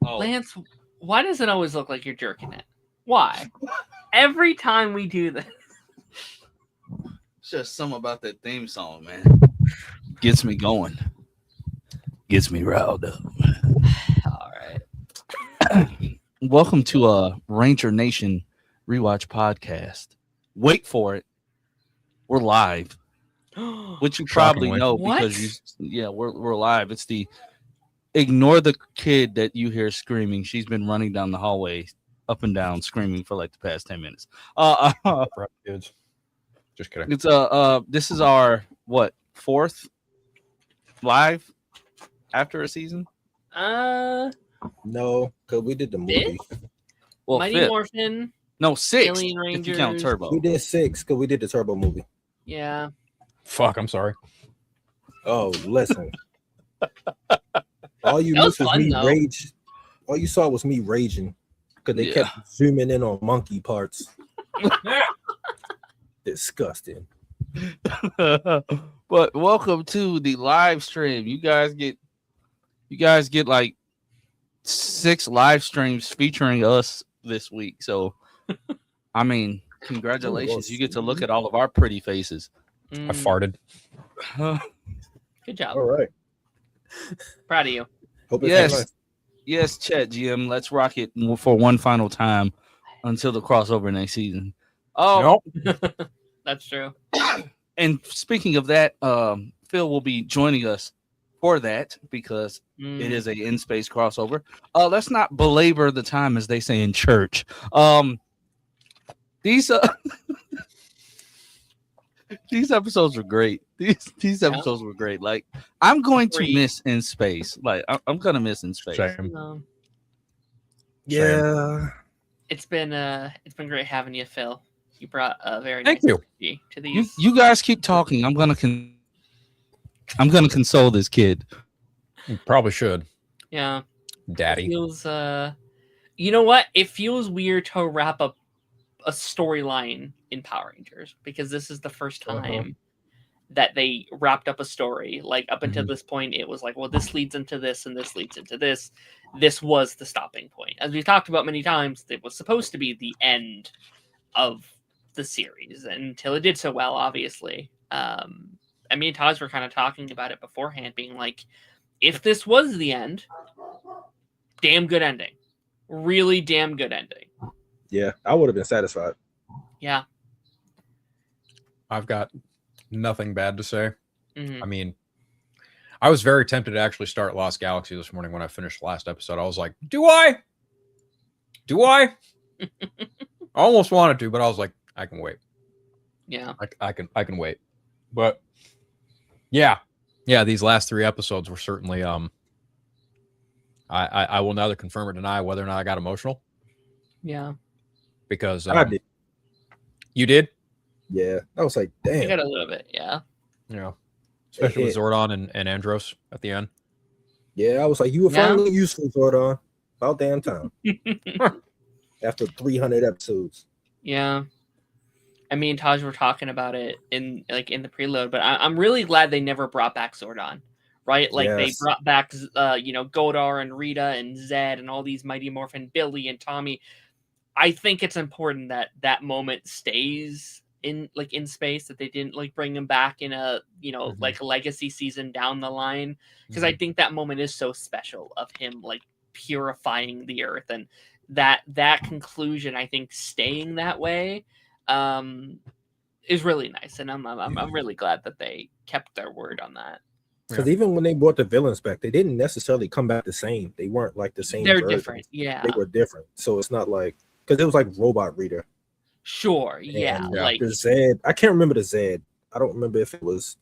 Oh, Lance, why does it always look like you're jerking it? Why? Every time we do this. it's just something about that theme song, man. Gets me going. Gets me riled up. All right. Welcome to Ranger Nation Rewatch podcast. Wait for it. We're live, which you probably Shockingly. know What? because we're live. It's the ignore the kid that you hear screaming. She's been running down the hallway, up and down, screaming for like the past 10 minutes. Right, kids. Just kidding. It's this is our fourth live after a season. No, because we did the movie. Well, Mighty fifth. Morphin. No, sixth. Alien If you count Rangers. Turbo. We did 6 because we did the Turbo movie. Yeah. Fuck, I'm sorry. Oh, listen. All you That was missed was fun, me though. rage. All you saw was me raging because they Yeah. kept zooming in on monkey parts. Disgusting. But welcome to the live stream. You guys get like 6 live streams featuring us this week. So I mean, congratulations. You get to look at all of our pretty faces. I Mm, farted. Good job. All right. Proud of you. Hope it's Yes. nice. Yes, Chet GM. Let's rock it for one final time until the crossover next season. Oh, Nope. That's true. and speaking of that, Phil will be joining us for that because Mm. it is a in-space crossover. Let's not belabor the time, as they say in church. These these episodes were great. These episodes were great. Like, I'm going to Agreed. miss in space. Like, I'm gonna miss in space. Same. Yeah. It's been great having you, Phil. You brought a very Thank nice you. energy to these. You guys keep talking. I'm gonna console this kid. You probably should, Yeah. Daddy. Feels you know what? It feels weird to wrap up a storyline in Power Rangers because this is the first time that they wrapped up a story. Like up until this point, it was like, well, this leads into this and this leads into this. This was the stopping point. As we've talked about many times, it was supposed to be the end of the series until it did so well, obviously. I mean, Taj were kind of talking about it beforehand, being like, if this was the end, damn good ending. Really damn good ending. Yeah. I would have been satisfied. Yeah. I've got nothing bad to say. Mhm. I mean, I was very tempted to actually start Lost Galaxy this morning when I finished the last episode. I was like, do I? I almost wanted to, but I was like, I can wait. Yeah. I can wait. But yeah, these last 3 episodes were certainly I will neither confirm or deny whether or not I got emotional Yeah. because I did. you did, Yeah. I was like, I damn. got a little bit. Yeah. you know, especially with hit. Zordon and Andros at the end. Yeah. I was like, you were Yeah. finally useful, Zordon. About damn time. After 300 episodes. Yeah. I mean, Taj were talking about it in the preload, but I'm really glad they never brought back Zordon, right? Like they Yes. brought back, Godar and Rita and Zed and all these Mighty Morphin, Billy and Tommy. I think it's important that that moment stays in space, that they didn't bring him back in a like a legacy season down the line, because I think that moment is so special of him purifying the earth, and that conclusion, I think, staying that way is really nice, and I'm really glad that they kept their word on that. Because even when they brought the villains back, they didn't necessarily come back the same. They weren't like the same. They're version. different, yeah. They were different. So it's not like, because it was like Robot Reader. Sure, yeah, And, like the Zed. I can't remember the Zed. I don't remember if it was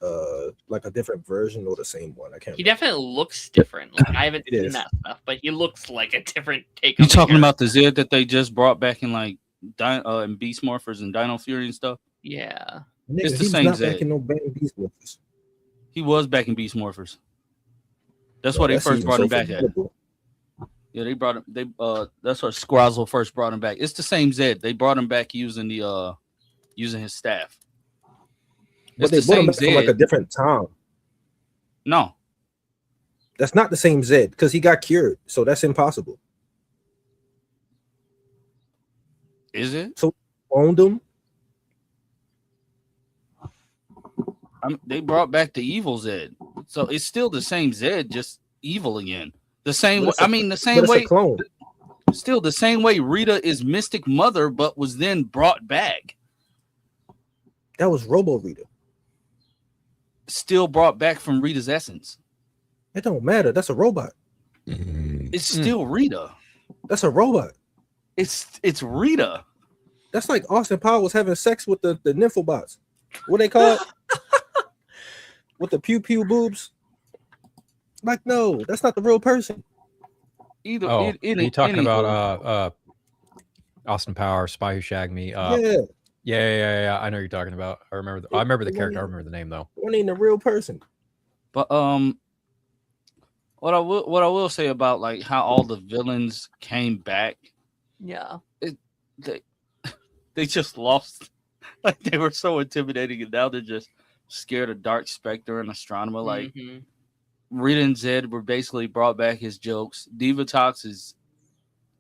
like a different version or the same one. I can't. he remember. definitely looks different. Like, I haven't It seen is. that stuff, but he looks like a different take. You on the talking about the character. Zed that they just brought back in in Beast Morphers and Dino Fury and stuff? Yeah, Nigga, it's the he was same not Zed. back in no band Beast Morphers. He was back in Beast Morphers. That's Bro, what they that first season brought so him back at. forgettable. Yeah, they brought him. That's what Squazzle first brought him back. It's the same Zed. They brought him back using his staff. But It's they the brought him same back from like a Zed. different time. No, That's not the same Zed because he got cured. So that's impossible. Is it? So owned them. They brought back the evil Zed, so it's still the same Zed, just evil again. The same way. I mean, the same But it's way. a clone. Still the same way. Rita is Mystic Mother, but was then brought back. That was Robo Rita. Still brought back from Rita's essence. It don't matter. That's a robot. It's still Rita. That's a robot. It's Rita. That's like Austin Powers having sex with the nymphobots. What they call it? With the pew pew boobs. Like, no, that's not the real person. Either. Are you talking about Austin Powers, Spy Who Shagged Me? Yeah. I know you're talking about. I remember the character. I remember the name though. One ain't a real person. But what I will say about like how all the villains came back. Yeah. They just lost. Like they were so intimidating, and now they're just scared of Dark Spectre and Astronomer. Like Rita and Zed were basically brought back his jokes. Divatox is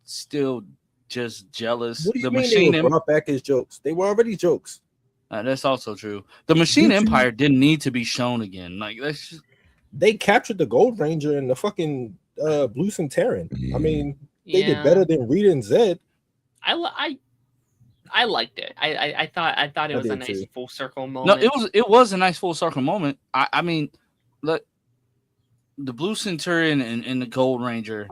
still just jealous. What do you the mean machine they brought back his jokes? They were already jokes. That's also true. The Machine Empire didn't need to be shown again. Like that's just... They captured the Gold Ranger and the fucking Blue Centauran. I mean, they did better than Rita and Zed. I liked it. I thought it was a nice full circle moment. No, it was a nice full circle moment. I mean, look, the Blue Centurion and the Gold Ranger,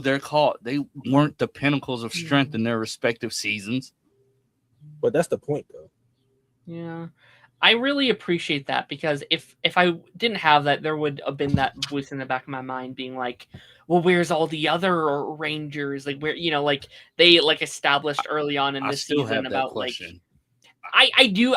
they're caught. They weren't the pinnacles of strength in their respective seasons. But that's the point, though. Yeah. I really appreciate that because if I didn't have that, there would have been that voice in the back of my mind being like, well, where's all the other Rangers? Like where, like they like established early on in this season about question. Like I do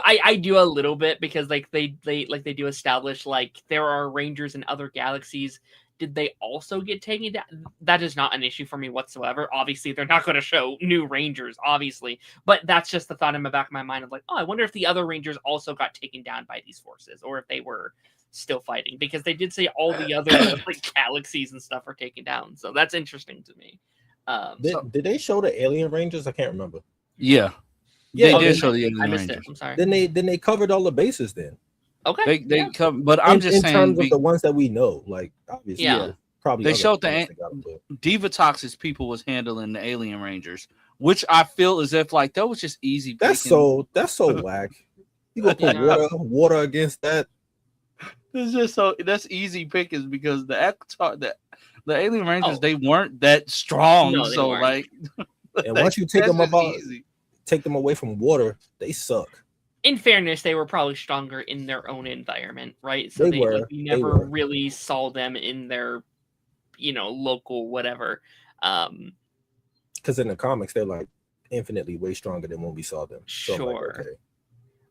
a little bit because like they do establish like there are Rangers in other galaxies. Did they also get taken down? That is not an issue for me whatsoever. Obviously, they're not going to show new Rangers, obviously. But that's just the thought in the back of my mind of like, I wonder if the other Rangers also got taken down by these forces or if they were still fighting. Because they did say all the other like galaxies and stuff are taken down. So that's interesting to me. Did they show the Alien Rangers? I can't remember. Yeah. They did show the Alien Rangers. I'm sorry. Then they covered all the bases then. Okay. They come, but I'm just saying in terms of the ones that we know, like obviously, probably they showed the Divatox's people was handling the Alien Rangers, which I feel as if like that was just easy. That's so whack. You gonna put water against that? It's just that's easy pickings because the Alien Rangers they weren't that strong. No, so weren't. like, and once you take them away from water, they suck. In fairness, they were probably stronger in their own environment, right? So we never really saw them in their, local whatever. Because in the comics, they're like infinitely way stronger than when we saw them. So sure. Like, okay.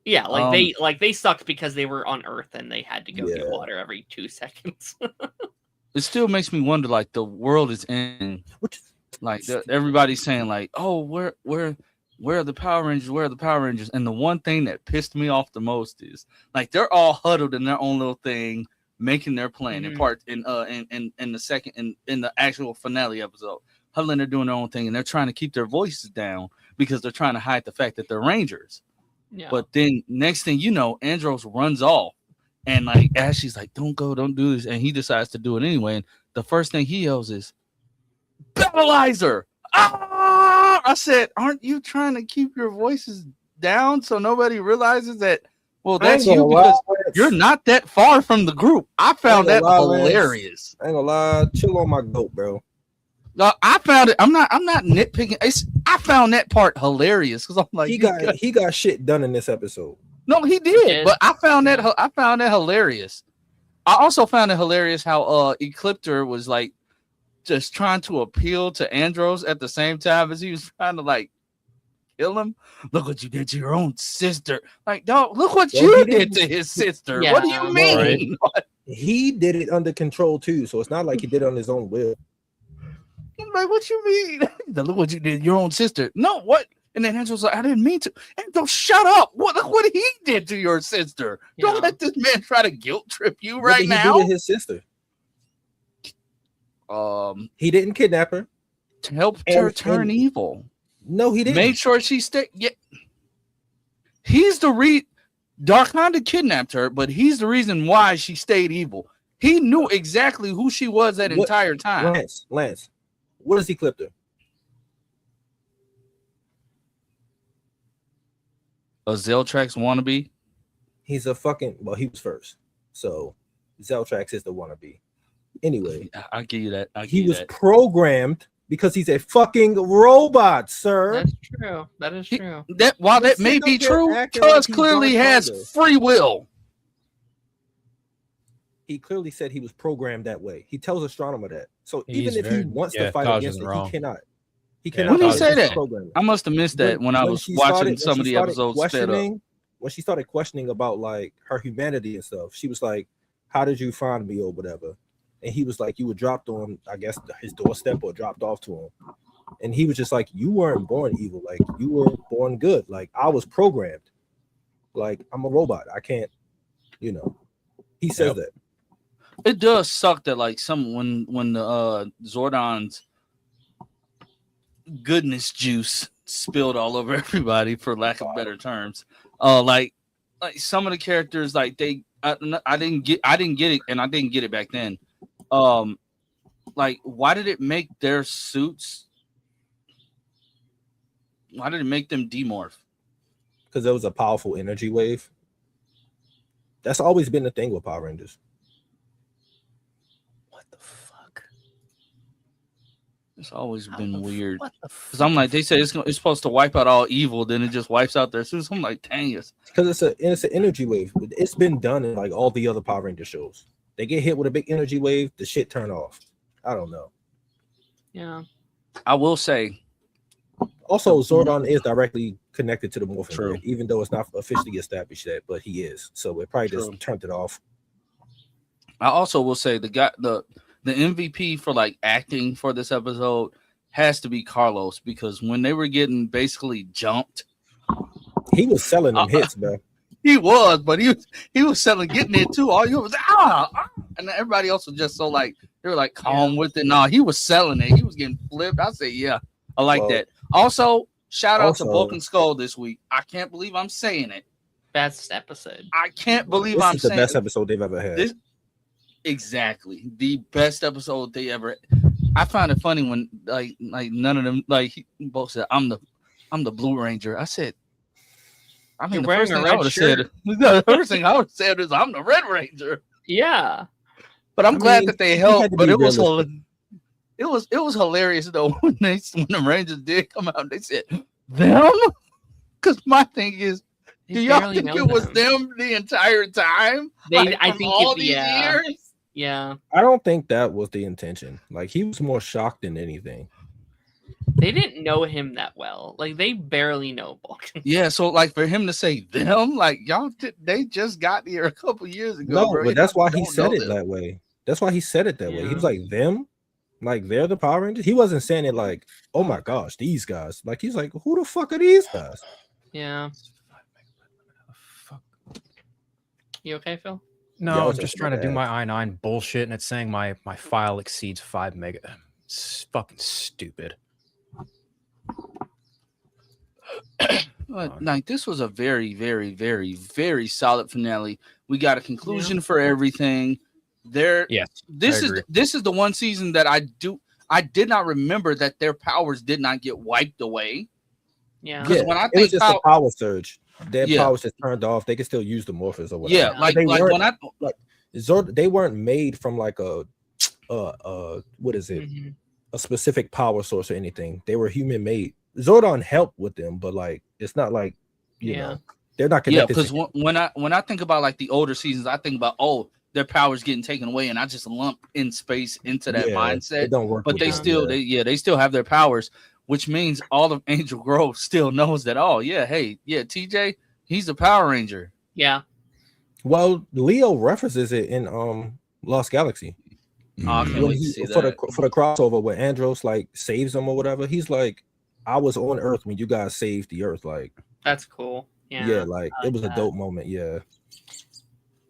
Yeah, they sucked because they were on Earth and they had to go get water every 2 seconds. It still makes me wonder, like the world is in. Like everybody's saying, like, oh, where are the Power Rangers? Where are the Power Rangers? And the one thing that pissed me off the most is like they're all huddled in their own little thing, making their plan in part in the second in the actual finale episode. Huddling, they're doing their own thing, and they're trying to keep their voices down because they're trying to hide the fact that they're Rangers. Yeah. But then next thing you know, Andros runs off, and like Ashley's like, "Don't go, don't do this," and he decides to do it anyway. And the first thing he yells is, "Battleizer!" I said, aren't you trying to keep your voices down so nobody realizes that, well, that's you because you're not that far from the group. I found that hilarious. I ain't gonna lie. Chill on my goat, bro. No, I found it. I'm not nitpicking. I found that part hilarious because I'm like, he got shit done in this episode. No, he did. But I found that hilarious. I also found it hilarious how Ecliptor was like, just trying to appeal to Andros at the same time as he was trying to like kill him. Look what you did to your own sister. Like, dog, look what you did to his sister. Yeah, what do you mean? Right. He did it under control too, so it's not like he did it on his own will. Like, what you mean? Look what you did to your own sister. No, what? And then Andros like, I didn't mean to. Andros, shut up. Look what he did to your sister. Yeah. Don't let this man try to guilt trip you right now. What did he do to his sister? He didn't kidnap her to help her turn evil. No, he didn't. Made sure she stayed. Yeah, he's the Darkonda kidnapped her, but he's the reason why she stayed evil. He knew exactly who she was that entire time. Lance, what does he clip her? A Zeltrax wannabe. He's a fucking he was first, so Zeltrax is the wannabe. Anyway, I'll give you that. He was programmed because he's a fucking robot, sir. That's true. That is true. While that may be true, Cuz clearly has free will. He clearly said he was programmed that way. He tells Astronomer that. So He's even if he wants to fight against it, he cannot. He cannot. When did he say that? I must have missed that when I was watching some of the episodes sped up. When she started questioning about like her humanity and stuff, she was like, "How did you find me or whatever?" And he was like, "You were dropped on, I guess, his doorstep or dropped off to him." And he was just like, "You weren't born evil. Like you were born good. Like I was programmed. Like I'm a robot. I can't, you know." He says that. It does suck that like when the Zordon's goodness juice spilled all over everybody, for lack of better terms. Like some of the characters, like I didn't get it, and I didn't get it back then. Like why did it make their suits? Why did it make them demorph? Because there was a powerful energy wave. That's always been the thing with Power Rangers. What the fuck? It's always been weird. Because I'm like, they say it's supposed to wipe out all evil, then it just wipes out their suits. I'm like, dang it. Because it's an energy wave. It's been done in like all the other Power Ranger shows. They get hit with a big energy wave, the shit turn off. I don't know. Yeah. I will say. Also, Zordon is directly connected to the Morphin Grid, even though it's not officially established yet, but he is. So it probably just turned it off. I also will say the MVP for like acting for this episode has to be Carlos, because when they were getting basically jumped, he was selling them hits, bro. He was, but he was selling, getting it too. All you was and everybody else was just so like they were like calm with it. No, he was selling it. He was getting flipped. I say, yeah, I like that. Also, shout out to Broken Skull this week. I can't believe I'm saying it. Best episode. I can't believe I'm saying the best episode they've ever had. Exactly, the best episode they ever. I find it funny when like none of them like both said I'm the Blue Ranger. I said. I mean, the first thing I would have said, the first thing I would have said is I'm the Red Ranger. Yeah, but I'm glad that they helped. But it was hilarious though when the Rangers did come out. They said them, because my thing is, do y'all think it was them the entire time? I think all these years. Yeah, I don't think that was the intention. Like he was more shocked than anything. They didn't know him that well. Like they barely know Vulcan. Yeah, so like for him to say them, like y'all, they just got here a couple years ago. No, bro. But that's why he said it that way. That's why he said it that way. He was like them, like they're the Power Rangers. He wasn't saying it like, oh my gosh, these guys. Like he's like, who the fuck are these guys? Yeah. You okay, Phil? No, I'm just trying to do my I9 bullshit, and it's saying my file exceeds 5 mega. It's fucking stupid. Like this was a very, very, very, very solid finale. We got a conclusion for everything. This is the one season that I did not remember that their powers did not get wiped away. Yeah, because when I think it was just a power surge, their powers just turned off. They could still use the Morphers or whatever. Yeah, like when I Zord, they weren't made from like a what is it? Mm-hmm. A specific power source or anything. They were human made. Zordon helped with them, but like it's not like you know they're not connected. Yeah, because when I think about like the older seasons, I think about their powers getting taken away, and I just lump in space into that mindset. It don't work, but they still they still have their powers, which means all of Angel Grove still knows that. Oh yeah, hey TJ, he's a Power Ranger. Yeah. Well, Leo references it in Lost Galaxy. Oh, for the crossover where Andros like saves him or whatever. He's like, I was on Earth when you guys saved the Earth. Like that's cool. Yeah, like it was a dope moment.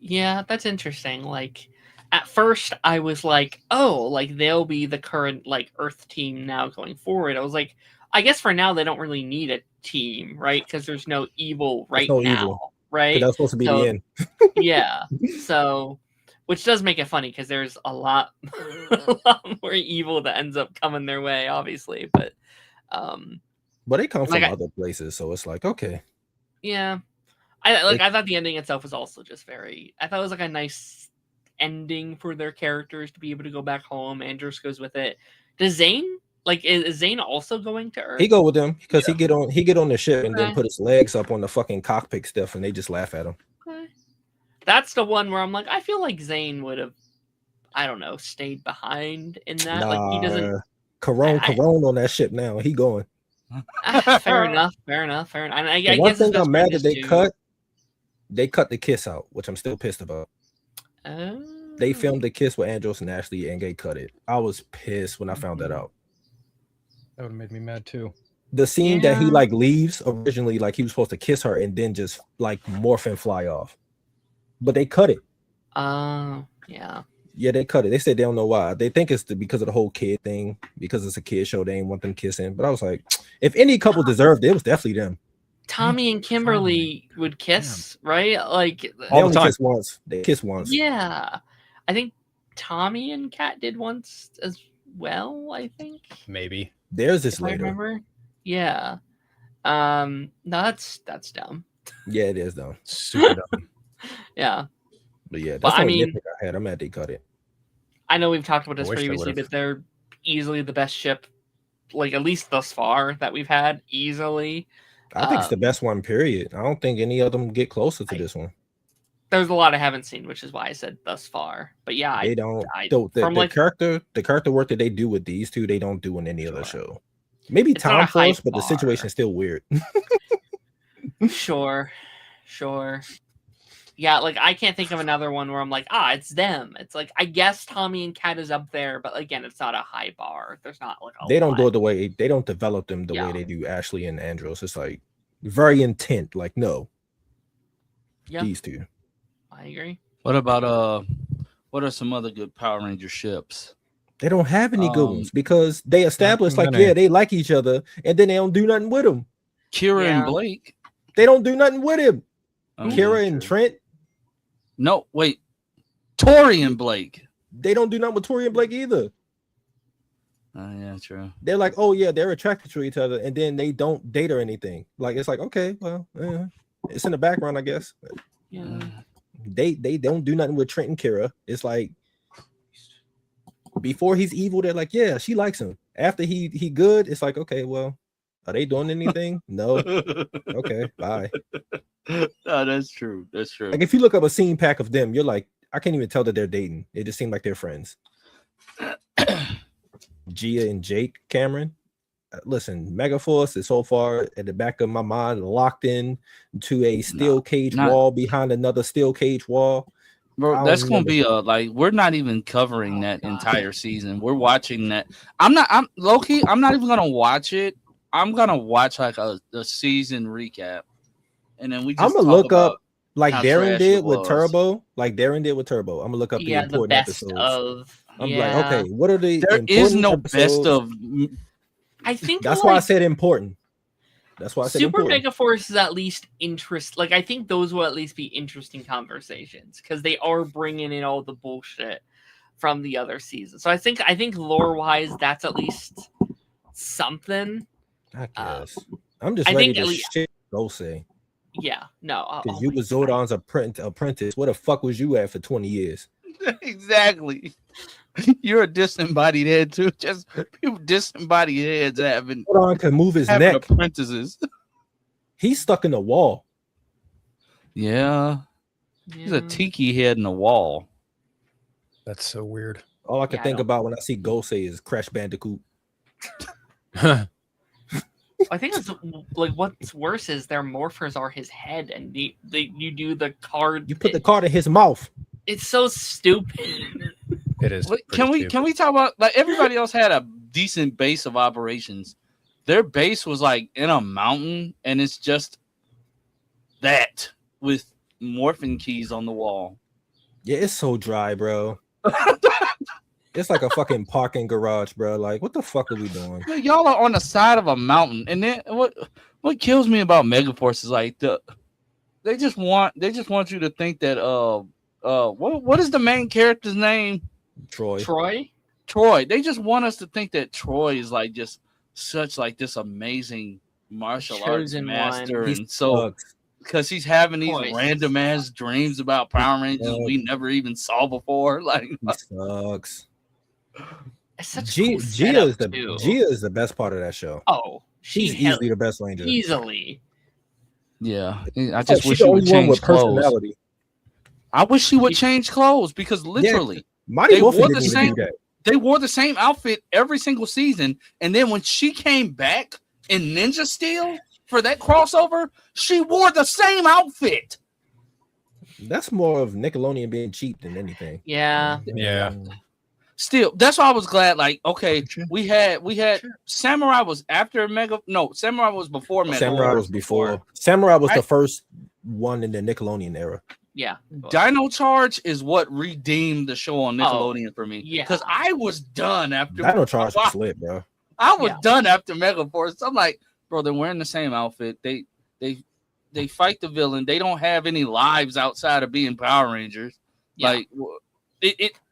Yeah, that's interesting. Like at first I was like, oh, like they'll be the current like Earth team now going forward. I was like, I guess for now they don't really need a team, right? Because there's no evil right no now, evil. right? That's supposed to be So- the end. Yeah. So, which does make it funny because there's a lot, a lot more evil that ends up coming their way, obviously. But, But they come from Like other places, so it's like, okay. yeah, I thought the ending itself was also just very. I thought it was like a nice ending for their characters to be able to go back home. Andros goes with it. Does Zane is Zane also going to Earth? He go with them because he get on the ship and then Okay. put his legs up on the fucking cockpit stuff, and they just laugh at him. Okay. That's the one where I'm like, I feel like Zane would have, I don't know, stayed behind in that. Like he doesn't. Corone I- on that ship now. He going. Fair enough. And I The one guess his thing best I'm mad friend that is they too. cut. They cut the kiss out, which I'm still pissed about. They Oh. filmed the kiss with Andros and Ashley, and they cut it. I was pissed when I found that out. That would have made me mad too. The scene that he Yeah. like leaves originally, like he was supposed to kiss her and then just like morph and fly off, but they cut it. Yeah. Yeah, they cut it. They said they don't know why. They think it's because of the whole kid thing, because it's a kid show. They ain't want them kissing. But I was like, if any couple deserved it, it was definitely them. Tommy and Kimberly would kiss, right? Like, They All the only time. kiss once. They kiss once. yeah. I think Tommy and Kat did once as well. I think. Maybe. There's this If I later. remember. Yeah. No, that's dumb. Yeah, it is though. Super dumb. Yeah. But yeah, But that's the I only mean- nitpick I had. I'm mad they cut it. I know we've talked about this I wish they previously, would've. but they're easily the best ship, like at least thus far that we've had. Easily. I think it's the best one. Period. I don't think any of them get closer to this one. There's a lot I haven't seen, which is why I said thus far. But yeah, They don't. I- the from, like- character work that they do with these two, they don't do in any other show. Maybe It's not a Tom high Force, but the bar. situation's still weird. Sure. Yeah, like I can't think of another one where I'm like, it's them. It's like I guess Tommy and Kat is up there, but again, it's not a high bar. There's not like They don't do lot. it the way they don't develop them the way Yeah. they do Ashley and Andros. It's like very intent. Like no, Yeah, these two. I agree. What about what are some other good Power Ranger ships? They don't have any good ones because they established too like many. they like each other, and then they don't do nothing with them. Kira Yeah. and Blake. They don't do nothing with him. Oh, Kira yeah, and true. Trent, No, wait. Tori and Blake. they don't do nothing with Tori and Blake either. Oh yeah, true. They're like, oh yeah, they're attracted to each other, and then they don't date or anything. Like it's like, okay, well, it's in the background, I guess. Yeah. They don't do nothing with Trent and Kira. It's like before he's evil, they're like, yeah, she likes him. After he good, it's like, okay, well, are they doing anything? No. Okay, bye. Oh, that's true. That's true. Like if you look up a scene pack of them, you're like, I can't even tell that they're dating. It just seemed like they're friends. Gia and Jake Cameron. Listen, Megaforce is so far at the back of my mind, locked in to a steel cage not- wall behind another steel cage wall. I Bro, don't that's gonna remember. be like we're not even covering Oh, that God. entire season. We're watching that. I'm low key. I'm not even gonna watch it. I'm gonna watch like a season recap, and then we just I'm gonna talk look about- up like how Darren trash did it with was. Turbo. Like Darren did with Turbo. I'm gonna look up Yeah, the the important best episodes. of. I'm yeah. like, okay, what are the There important is no best episodes? of. I think That's why I like, said important. That's why I said Super important. Megaforce is at least interest. Like I think those will at least be interesting conversations because they are bringing in all the bullshit from the other season. So I think lore wise, that's at least something. I guess. I'm just I ready think to at least- shit go say. Yeah, no, Because you was Zordon's apprentice. What the fuck was you at for 20 years? Exactly. You're a disembodied head too. Just people disembodied heads having Zordon can move his neck. apprentices. He's stuck in the wall. Yeah, he's a tiki head in the wall. That's so weird. All I can Yeah, I think don't- about when I see Gosei is Crash Bandicoot. I think it's like what's worse is their morphers are his head, and you do the card. You put the card in his mouth. It's so stupid. It is. Wait, pretty can we talk about like everybody else had a decent base of operations? Their base was like in a mountain, and it's just that with morphing keys on the wall. Yeah, it's so dry, bro. It's like a fucking parking garage, bro. Like, what the fuck are we doing? Like, y'all are on the side of a mountain, and then what kills me about Megaforce is like they just want you to think that what is the main character's name? Troy. Troy. They just want us to think that Troy is like just such like this amazing martial arts Chosen master, one. and so because he's having these Troy random ass dreams about Power Rangers we never even saw before. Like, He sucks. It's such a Gia cool setup, too. Gia is the best part of that show. Oh, She's easily the best Ranger. Easily. yeah, I just wish she's she would change clothes. personality. I wish she would change clothes because literally Mighty Morphin didn't even do that. they wore the same outfit every single season, and then when she came back in Ninja Steel for that crossover, she wore the same outfit. That's more of Nickelodeon being cheap than anything. Yeah. Yeah. Still, that's why I was glad. Like, okay, we had Samurai was after Mega. No, Samurai was before Mega. Samurai was before. Samurai was the first one in the Nickelodeon era. Yeah. Dino Charge is what redeemed the show on Nickelodeon for me. Yeah. Because I was done after Dino Charge was lit, bro. I was done after Megaforce. I'm like, bro, they're wearing the same outfit. They fight the villain. They don't have any lives outside of being Power Rangers. Yeah. Like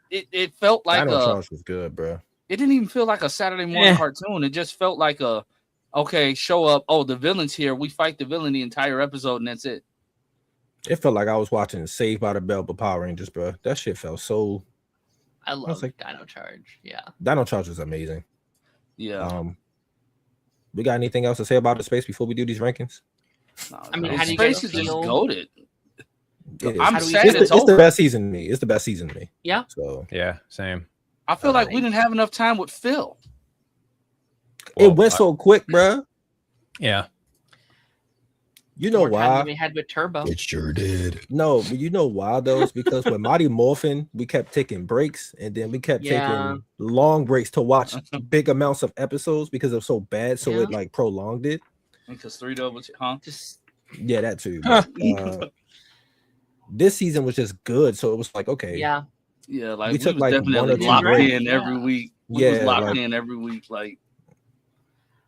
it felt like Dino Charge was good, bro. It didn't even feel like a Saturday morning cartoon. It just felt like show up. Oh, the villain's here. We fight the villain the entire episode, and that's it. It felt like I was watching Saved by the Bell but Power Rangers, bro. That shit felt so. I love Dino Charge. Yeah. Dino Charge was amazing. Yeah. We got anything else to say about the space before we do these rankings? No, I mean, how do you guys is feel? just goated. I'm sad it's the best season to me. It's the best season to me. Yeah. So yeah, same. I feel like we didn't have enough time with Phil. It went so quick, bro. Yeah. You know More time why? than we had with Turbo. It sure did. No, but you know why though? It's because with Mighty Morphin, we kept taking breaks, and then we kept taking long breaks to watch big amounts of episodes because it was so bad. So it like prolonged it. Because 3 doubles, huh? Yeah, that too. But, this season was just good, so it was like okay. Yeah. Yeah, like we took like definitely locked in every week. We was locked like, in every week. Like,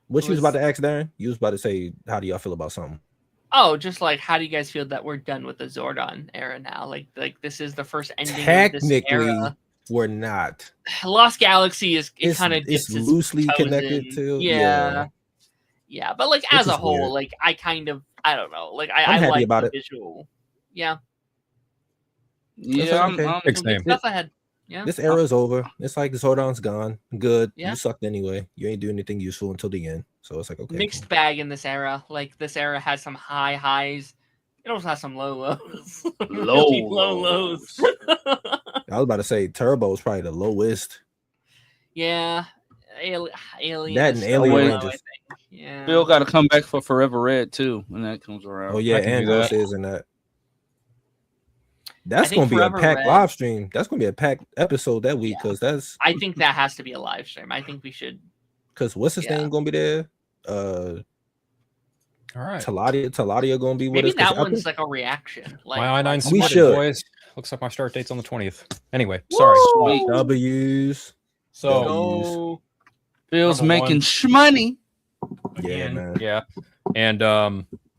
what you was about to ask, Darren? You was about to say, how do y'all feel about something? Oh, just like how do you guys feel that we're done with the Zordon era now? Like this is the first ending. Technically, of this era. We're not. Lost Galaxy is kind of it's loosely connected to yeah, but like as a whole, weird. Like I don't know. Like I like about the it. visual. Yeah. Yeah, I'm stuff ahead. Yeah. This era is over. It's like Zordon's gone. Good. Yeah. You sucked anyway. You ain't doing anything useful until the end. So it's like okay. Mixed bag in this era. Like this era has some high highs. It also has some low lows. Low lows. I was about to say Turbo is probably the lowest. Yeah. Alien. That and Alien Rangers. Yeah. Bill got to come back for Forever Red too when that comes around. Oh yeah, Andros is in that. That's gonna be a packed live stream. That's gonna be a packed episode that week because that's. I think that has to be a live stream. I think we should. Because what's his name gonna be there? All right. Taladia gonna be with Maybe us. That one's like a reaction. Like my I-9 we spotted, should. Boys. Looks like my start date's on the 20th. Anyway, sorry. Sweet. W's. So Bill's making money. Yeah, man. Yeah, and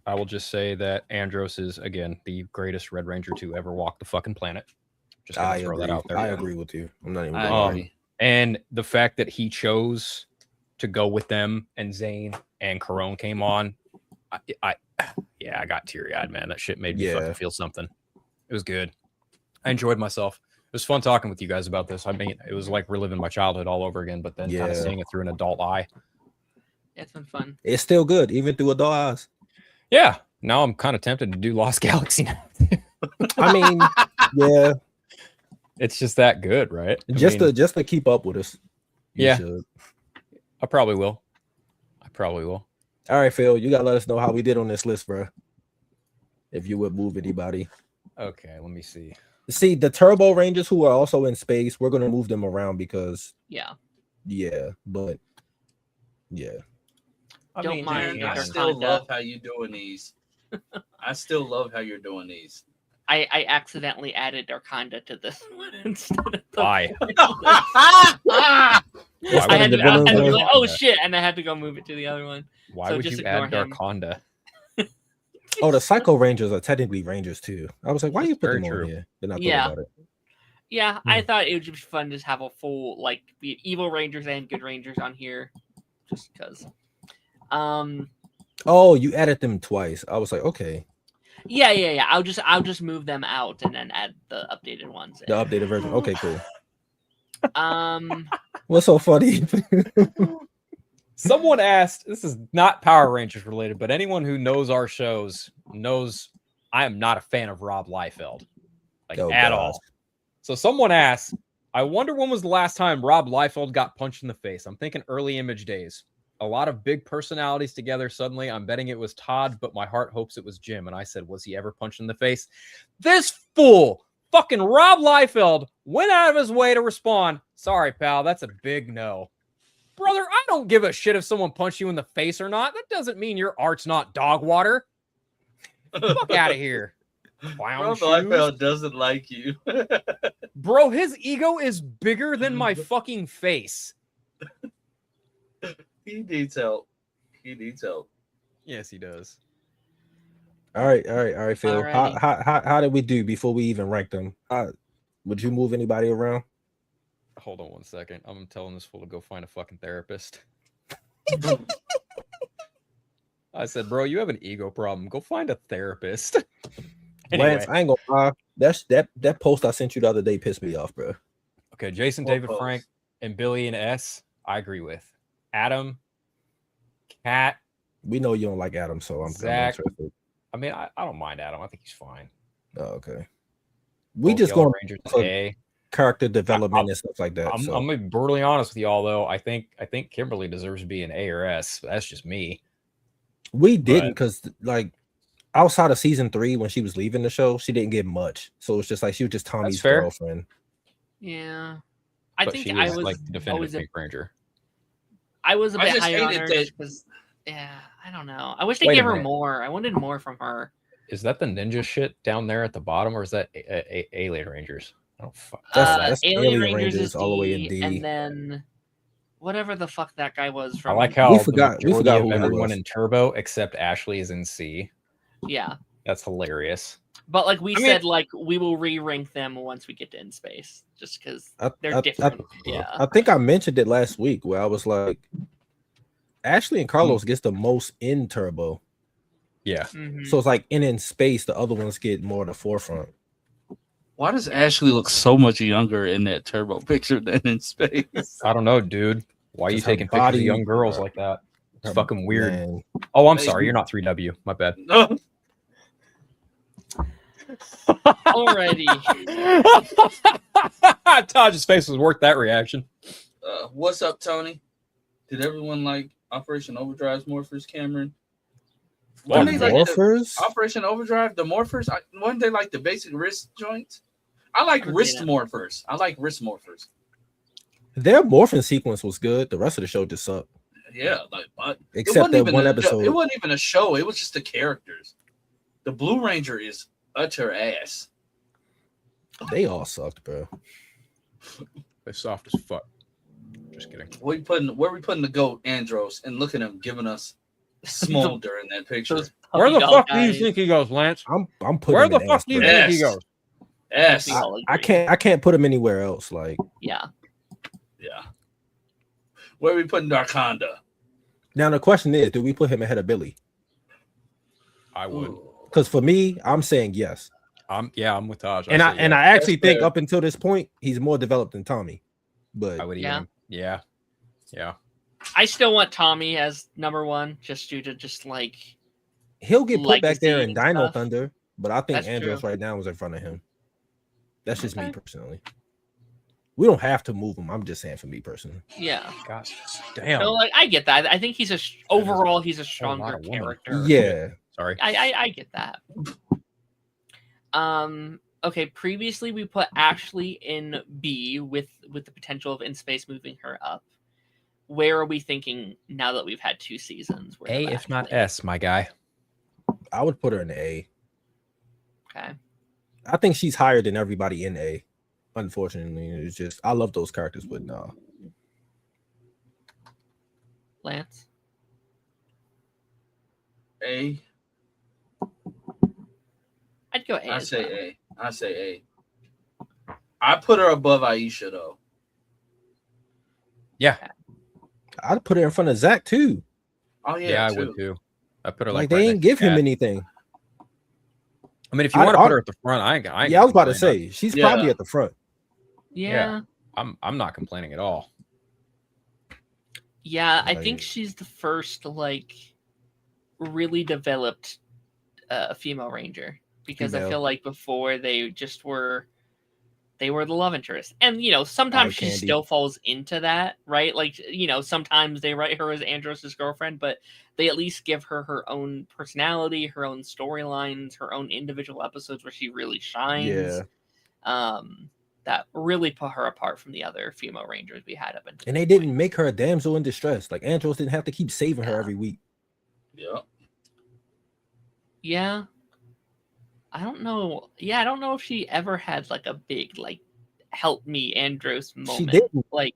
I will just say that Andros is again the greatest Red Ranger to ever walk the fucking planet. Just gonna throw that out there. I agree with you. I'm not even. And the fact that he chose to go with them and Zane and Corone came on, I got teary eyed, man. That shit made me fucking feel something. It was good. I enjoyed myself. It was fun talking with you guys about this. I mean, it was like reliving my childhood all over again, but then kind of seeing it through an adult eye. It's been fun. It's still good, even through adult eyes. Yeah. Now I'm kind of tempted to do Lost Galaxy now. I mean, yeah. It's just that good, right? Just to keep up with us. Yeah. I probably will. All right, Phil, you gotta let us know how we did on this list, bro. If you would move anybody. Okay, let me see. See, the Turbo Rangers who are also in space, we're gonna move them around because but I mean, Darren, I still love how you're doing these. I still love how you're doing these. I accidentally added Darkonda to this one instead of the Why? I had the to villains be are? like, oh shit, and I had to go move it to the other one. Why So would just you ignore add him. Darkonda? Oh, the Psycho Rangers are technically Rangers too. I was like, why That's you put very them true. on here? Then I thought Yeah. about it. Yeah, I thought it would be fun to have a full like be evil Rangers and good Rangers on here, just because. Oh, you added them twice. I was like, okay, Yeah. I'll just move them out and then add the updated ones. the updated version. Okay, cool. In. What's so funny? Someone asked, this is not Power Rangers related, but anyone who knows our shows knows I am not a fan of Rob Liefeld. Like Oh, at gosh. all. So someone asked, I wonder when was the last time Rob Liefeld got punched in the face? I'm thinking early Image days. A lot of big personalities together. Suddenly, I'm betting it was Todd, but my heart hopes it was Jim. And I said, was he ever punched in the face? This fool, fucking Rob Liefeld, went out of his way to respond. Sorry, pal, that's a big no. Brother, I don't give a shit if someone punched you in the face or not. That doesn't mean your art's not dog water. Fuck out of here. Clown Rob shoes. Liefeld doesn't like you. Bro, his ego is bigger than my fucking face. He needs help. He needs help. Yes, he does. All right, Phil. Alrighty. How did we do before we even ranked them? Would you move anybody around? Hold on one second. I'm telling this fool to go find a fucking therapist. I said, bro, you have an ego problem. Go find a therapist. Anyway. Lance, I ain't gonna lie. That post I sent you the other day pissed me off, bro. Okay, Jason, What David, post? Frank, and Billy and S, I agree with. Adam, Cat. We know you don't like Adam, so I'm Zach. interested. I mean, I don't mind Adam. I think he's fine. Oh, okay. We Both just Yellow going Rangers for A. character development and stuff like that. I'm so. gonna be brutally honest with y'all, though. I think Kimberly deserves to be an A or S. But that's just me. We didn't because like outside of season 3 when she was leaving the show, she didn't get much. So it's just like she was just Tommy's fair. girlfriend. Yeah, I But think she I was was like the definitive always Pink Ranger. I was a I bit just higher on hated her that- because I don't know. I wish they Wait a gave her minute. more. I wanted more from her. Is that the ninja shit down there at the bottom, or is that Alien Rangers? I don't fuck. That's Alien Alien Rangers is Rangers all the way in D. and then whatever the fuck that guy was from. I like how We forgot the majority who of he everyone was. in Turbo except Ashley is in C. Yeah, That's hilarious. but like we I mean- said, like we will re-rank them once we get to In Space, just because they're different. Yeah, I think I mentioned it last week where I was like, Ashley and Carlos gets the most in Turbo. Yeah. Mhm. So it's like in space, the other ones get more the forefront. Why does Ashley look so much younger in that Turbo picture than in space? I don't know, dude. Why are you Just her taking pictures body, of young girls like that? It's fucking weird. Man. Oh, I'm sorry. You're not 3W. My bad. No. Alrighty. Taj's face was worth that reaction. What's up, Tony? Did everyone like Operation Overdrive's Morphers, Cameron? Well, Wasn't they like the- Morphers? Operation Overdrive, the Morphers, wasn't they like the basic wrist joints? I like Yeah. wrist morphers. I like wrist morphers. Their morphing sequence was good. The rest of the show just sucked. Yeah, like but Except that one It episode. wasn't even a show. It was just the characters. The Blue Ranger is utter ass. They all sucked, bro. They're soft as fuck. Just kidding. Where we putting the goat Andros and look at him giving us smolder in that picture. Those Where puppy the dog fuck do you guys. think he goes, Lance? I'm putting Where him the in fuck ass, do you bro. think he Yes. goes? Yes. We all I agree. can't put him anywhere else. Like Yeah. Yeah. Where we putting Darkonda? now the question is, do we put him ahead of Billy? I would. Because for me, I'm saying yes. I'm with Taj. And I say yeah. actually That's think fair. up until this point, he's more developed than Tommy. But I would even. Yeah. I still want Tommy as number one, just due to just like he'll get put back there in legacy and Dino stuff. Thunder. But I think That's Andros true. right now is in front of him. That's just me Okay. personally. We don't have to move him. I'm just saying for me personally. yeah. God damn. So like I get that. I think he's overall he's a lot stronger of women. character. Yeah. Sorry. I get that. Okay, previously we put Ashley in B with the potential of In Space moving her up. Where are we thinking now that we've had 2 seasons? Where A, of if not Ashley? S, my guy. I would put her in the A. Okay. I think she's higher than everybody in A. Unfortunately, it's just I love those characters, but no. Lance? A. I'd go A. I as say well. A. I say A. I put her above Aisha though. Yeah. I'd put her in front of Zach too. Oh yeah, Yeah, I too. would too. I put her Like like they right ain't next to give him Kat. anything. I mean, if you I- want to I- put her at the front, I ain't Yeah, I was about to complaining. say she's Yeah. probably at the front. Yeah. I'm not complaining at all. Yeah, I Like- think she's the first like really developed female ranger because I Female. feel like before they were the love interest. And sometimes Eye she candy. still falls into that, right? Like, sometimes they write her as Andros' girlfriend, but they at least give her her own personality, her own storylines, her own individual episodes where she really shines. Yeah. That really put her apart from the other female rangers we had up until And they this point. didn't make her a damsel in distress. Like Andros didn't have to keep saving her Yeah. every week. Yeah. Yeah. I don't know. Yeah, I don't know if she ever had like a big like help me Andros moment. didn't. Like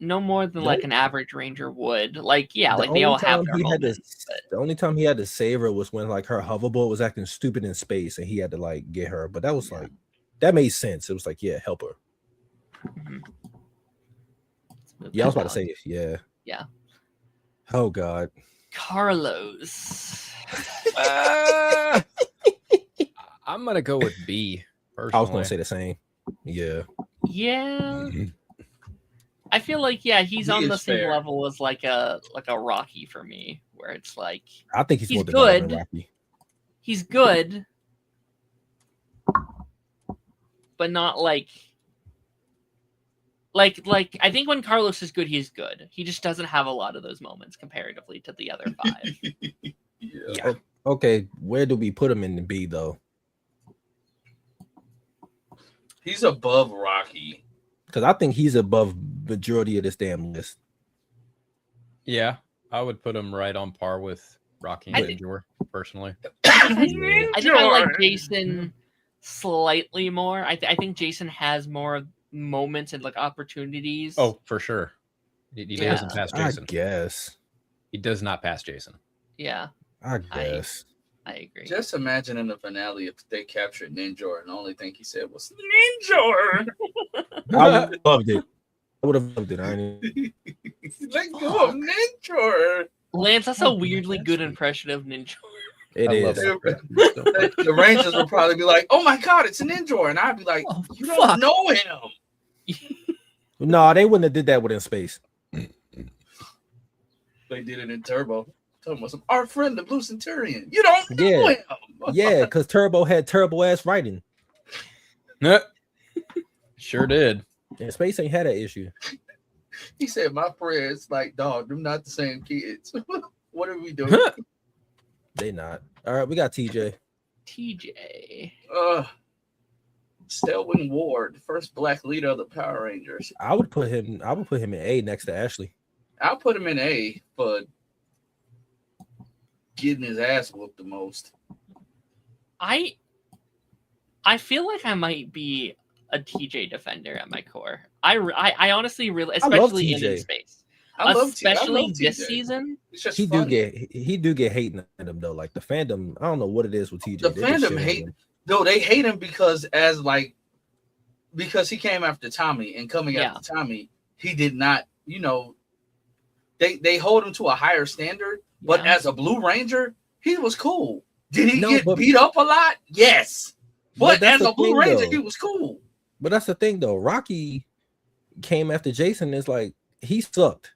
no more than like an average ranger would. Like yeah, The like they all only have time their he had to- moments. But The only time he had to save her was when like her hoverboard was acting stupid in space and he had to like get her. But that was like that made sense. It was like, yeah, help her. mhm. Let's move Yeah, I was on. about to say, yeah. Yeah. Oh God. Carlos. I'm gonna go with B. Personally. I was gonna say the same. Yeah. Yeah. I feel like he's He on the is same fair. level as like a Rocky for me, where it's like I think he's He's more developed than good. Rocky. he's good, but not like I think when Carlos is good, he's good. He just doesn't have a lot of those moments comparatively to the other 5. Yeah. Okay, where do we put him in the B though? He's above Rocky. Because I think he's above majority of this damn list. Yeah, I would put him right on par with Rocky I and think- Ninjor, personally. I think I like Jason slightly more. I think Jason has more moments and like opportunities. Oh, for sure. He Yeah. doesn't pass I Jason. guess. He does not pass Jason. yeah, I guess. I agree. Just imagine in the finale if they captured Ninjor and the only thing he said was Ninjor. I would have loved it. I would have loved it. I ain't- Let go of Ninjor. Lance, that's a weirdly good impression of Ninja. It I love is. that. The Rangers would probably be like, "Oh my God, it's a Ninjor," and I'd be like, Oh, "You don't know him." No, they wouldn't have did that with In Space. They did it in Turbo. Talking about our friend, the Blue Centurion. You don't know Yeah. him. Yeah, because Turbo had turbo ass writing. Sure did. And Space ain't had that issue. He said, "My friends, like, dog, them not the same kids. What are we doing?" They not. All right, we got TJ. TJ. Stelwyn Ward, first black leader of the Power Rangers. I would put him in A next to Ashley. I'll put him in A for getting his ass whooped the most. I feel like I might be a TJ defender at my core. I honestly really, I love especially in TJ. space, I love especially TJ. this season. It's just He funny. do get hating at him though. Like the fandom, I don't know what it is with TJ. The They just fandom shit on hate- him. No, they hate him because he came after Tommy, and coming Yeah. after Tommy, he did not, they hold him to a higher standard. But Yeah. as a Blue Ranger, he was cool. Did he No, get but- beat up a lot? Yes. But that's as the a Blue thing, Ranger, though. he was cool. But that's the thing though. Rocky came after Jason. It's like he sucked.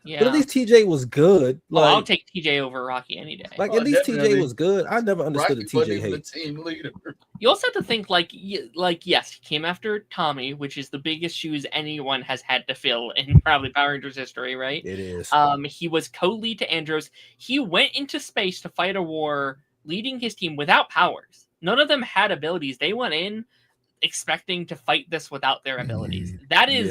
Yeah. But at least TJ was good. Well, I'll Like, take TJ over Rocky any day. like Oh, at least definitely. TJ was good. I never understood Rocky the wasn't TJ even the hate. team leader. You also have to think like yes, he came after Tommy, which is the biggest shoes anyone has had to fill in probably Power Rangers history, right? It is. He was co-lead to Andros. He went into space to fight a war, leading his team without powers. None of them had abilities. They went in expecting to fight this without their abilities. That is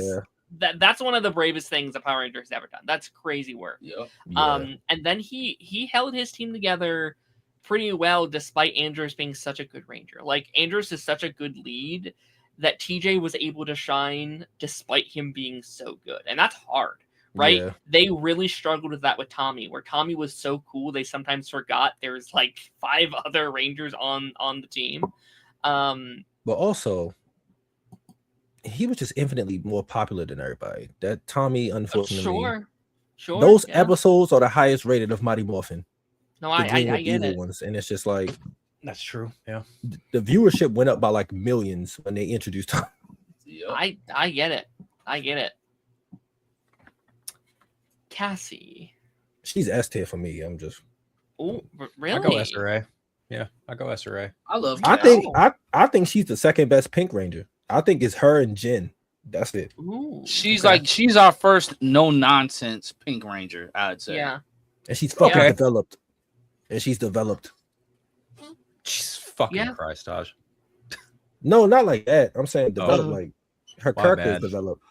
Yeah. that's one of the bravest things the Power Rangers ever done. That's crazy work. Yeah. Yeah. And then he held his team together pretty well despite Andros being such a good ranger. Like Andros is such a good lead that TJ was able to shine despite him being so good. And that's hard, right? Yeah. They really struggled with that with Tommy, where Tommy was so cool they sometimes forgot there's like 5 other rangers on the team. But also, he was just infinitely more popular than everybody. That Tommy, unfortunately, Sure. those Yeah. episodes are the highest rated of Mighty Morphin. No, The I Green with get Evil it. ones, and it's just like That's true. Yeah. the viewership went up by like millions when they introduced Tommy. Yep. I get it. I get it. Cassie. She's S tier for me. I'm just. Oh, really? I go SRA. Yeah, I go SRA. I love. I Cal. think I think she's the second best Pink Ranger. I think it's her and Jen. That's it. Ooh, she's okay. like she's our first no nonsense Pink Ranger. I'd say. yeah. And she's fucking Okay. developed. And she's developed. Jesus fucking Yeah. Christ, Taj. No, not like that. I'm saying developed. Oh. Like her My character is bad. developed.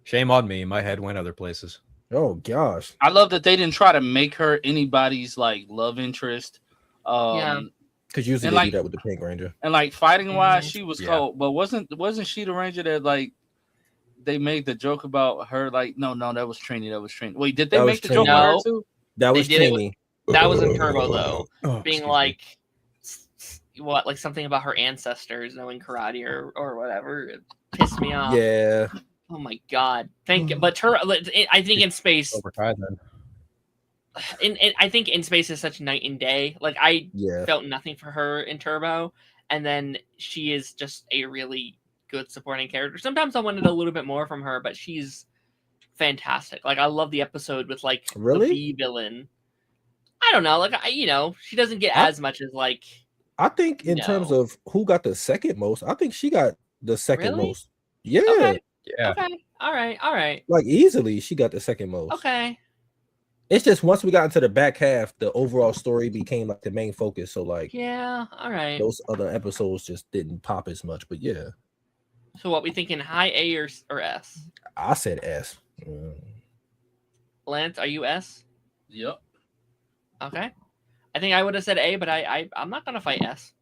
Shame on me. My head went other places. Oh gosh. I love that they didn't try to make her anybody's like love interest. Yeah. Because usually And they like- do that with the Pink Ranger. And like fighting wise, Mhm. she was Yeah. cold. But wasn't she the ranger that like they made the joke about her? Like, no, that was Trini. That was Trini. Wait, did they That make was the joke Trini. about her No. too? That They was did it with- Trini. That was in Turbo though, Oh, being like what, like something about her ancestors knowing karate or whatever. It pissed me off. Yeah. Oh my god. But I think in space, overtied then. I think in space is such night and day. Like I Yeah. felt nothing for her in Turbo, and then she is just a really good supporting character. Sometimes I wanted a little bit more from her, but she's fantastic. Like I love the episode with like Really? the B villain. I don't know, like she doesn't get as much as like I think in terms No. of who got the second most, I think she got the second Really? most. Yeah. Okay. Yeah. Okay, all right, Like easily she got the second most. okay. It's just once we got into the back half, the overall story became like the main focus. So like Yeah, all right. those other episodes just didn't pop as much. But yeah, So what we thinking? High A or S? I said S. Lance, are you S? Yep. Okay. I think I would have said A, but I'm not gonna fight S.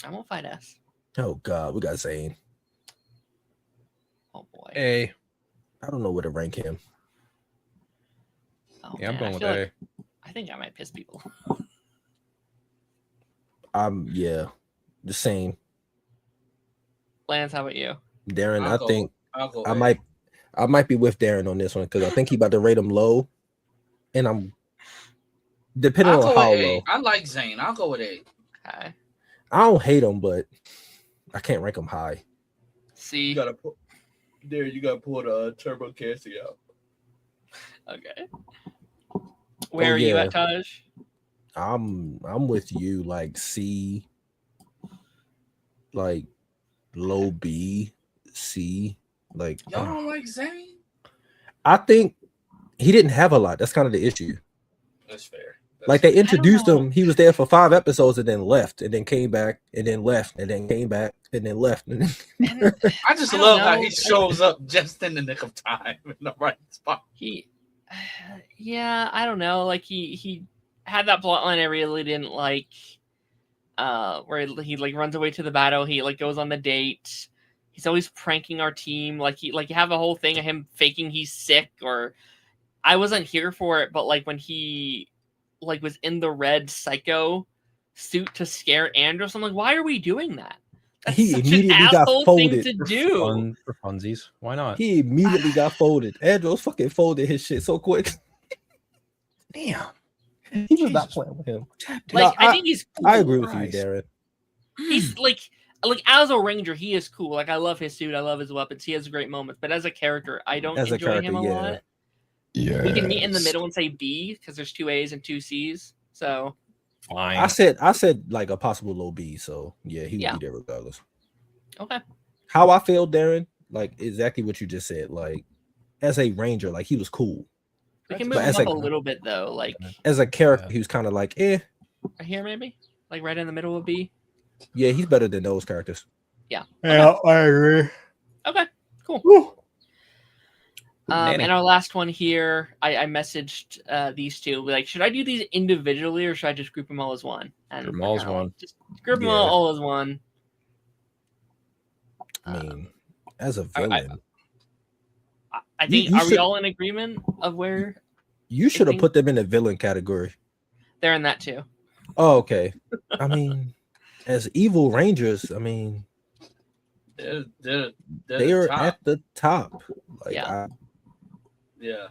I won't fight S. Oh God, we got Zane. Oh boy. A. I don't know where to rank him. Oh, Yeah, I'm man, going I with feel A. like- I think I might piss people. Yeah, the same. Lance, how about you? Darren, I'll I go- think I'll go I A. might be with Darren on this one because I think he about to rate him low, and I'm depending I'll on go how with low. A. I like Zane. I'll go with A. Okay. I don't hate him, but I can't rank him high. C. gotta put there. You gotta pull the Turbo Cassie out. Okay. Where Oh, are you yeah. at, Taj? I'm with you, like C, like low B, C. Like Y'all don't like Zane? I think he didn't have a lot. That's kind of the issue. That's fair. Like they don't introduced know. him, he was there for 5 episodes and then left, and then came back, and then left, and then came back, and then left. And then... I just I don't love how know. he shows up just in the nick of time in the right spot. Yeah, I don't know. Like he had that plot line I really didn't like. Where he like runs away to the battle. He like goes on the date. He's always pranking our team. Like you have a whole thing of him faking he's sick. Or I wasn't here for it, but like when he like was in the red psycho suit to scare Andros, I'm like, why are we doing that? That's He such immediately an got asshole folded. thing to do. Fun for funsies. Why not? he immediately got folded. Andros fucking folded his shit so quick. Damn. He was not playing with him. Like No, I think he's cool. I agree with Christ. you, Darren. He's like as a ranger, he is cool. Like I love his suit, I love his weapons. He has great moments. But as a character, I don't As a enjoy him character, a yeah. lot. Yeah. We can meet in the middle and say B because there's 2 A's and 2 C's. So Fine. I said like a possible low B, so yeah, he would Yeah. be there regardless. okay, How I feel, Darren, like exactly what you just said. Like as a ranger, like he was cool. we can But move him as up a- a little bit though. Like As a character, Yeah. he was kind of like, eh, right here maybe, like right in the middle of B. yeah, he's better than those characters. Yeah, I agree. Okay, cool. And our last one here, I messaged these two. Like, should I do these individually or should I just group them all as one? And Group them all as one. Like, just group them all as one. I mean, as a villain, I think we all in agreement of where you should have put them in the villain category? They're in that too. Oh, okay. I mean, as evil rangers, I mean, they are at the top. Like, yeah. Yeah.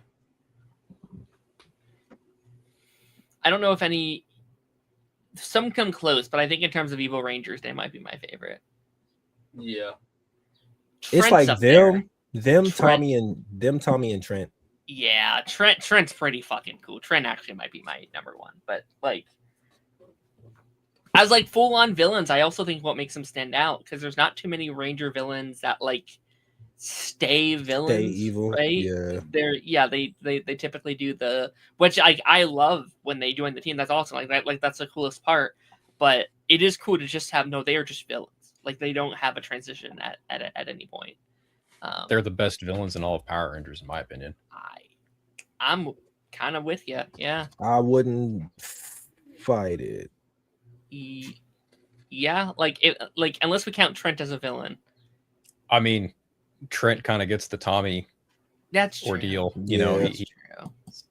I don't know if some come close, but I think in terms of evil rangers, they might be my favorite. Yeah. It's like Tommy and Trent. Yeah, Trent's pretty fucking cool. Trent actually might be my number one, but like as like full on villains, I also think what makes them stand out because there's not too many Ranger villains that like stay villains, stay evil, right? They typically do which I love when they join the team. That's awesome. Like that's the coolest part. But it is cool to just they are just villains. Like they don't have a transition at any point. They're the best villains in all of Power Rangers, in my opinion. I'm kind of with you. Yeah. I wouldn't fight it. Yeah, like unless we count Trent as a villain. I mean, Trent kind of gets the Tommy ordeal. True. You know,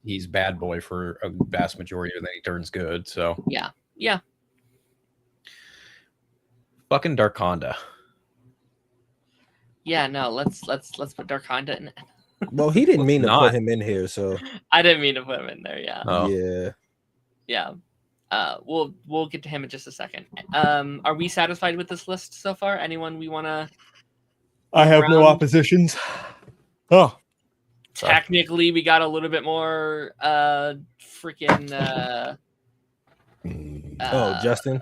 he's bad boy for a vast majority, and then he turns good. So yeah. Fucking Darkonda. Yeah, no, let's put Darkonda in. Well, he didn't mean to put him in here, so I didn't mean to put him in there. Yeah. Oh. Yeah. We'll get to him in just a second. Are we satisfied with this list so far? Anyone we want to? I have no oppositions. Oh, technically, we got a little bit more. Justin.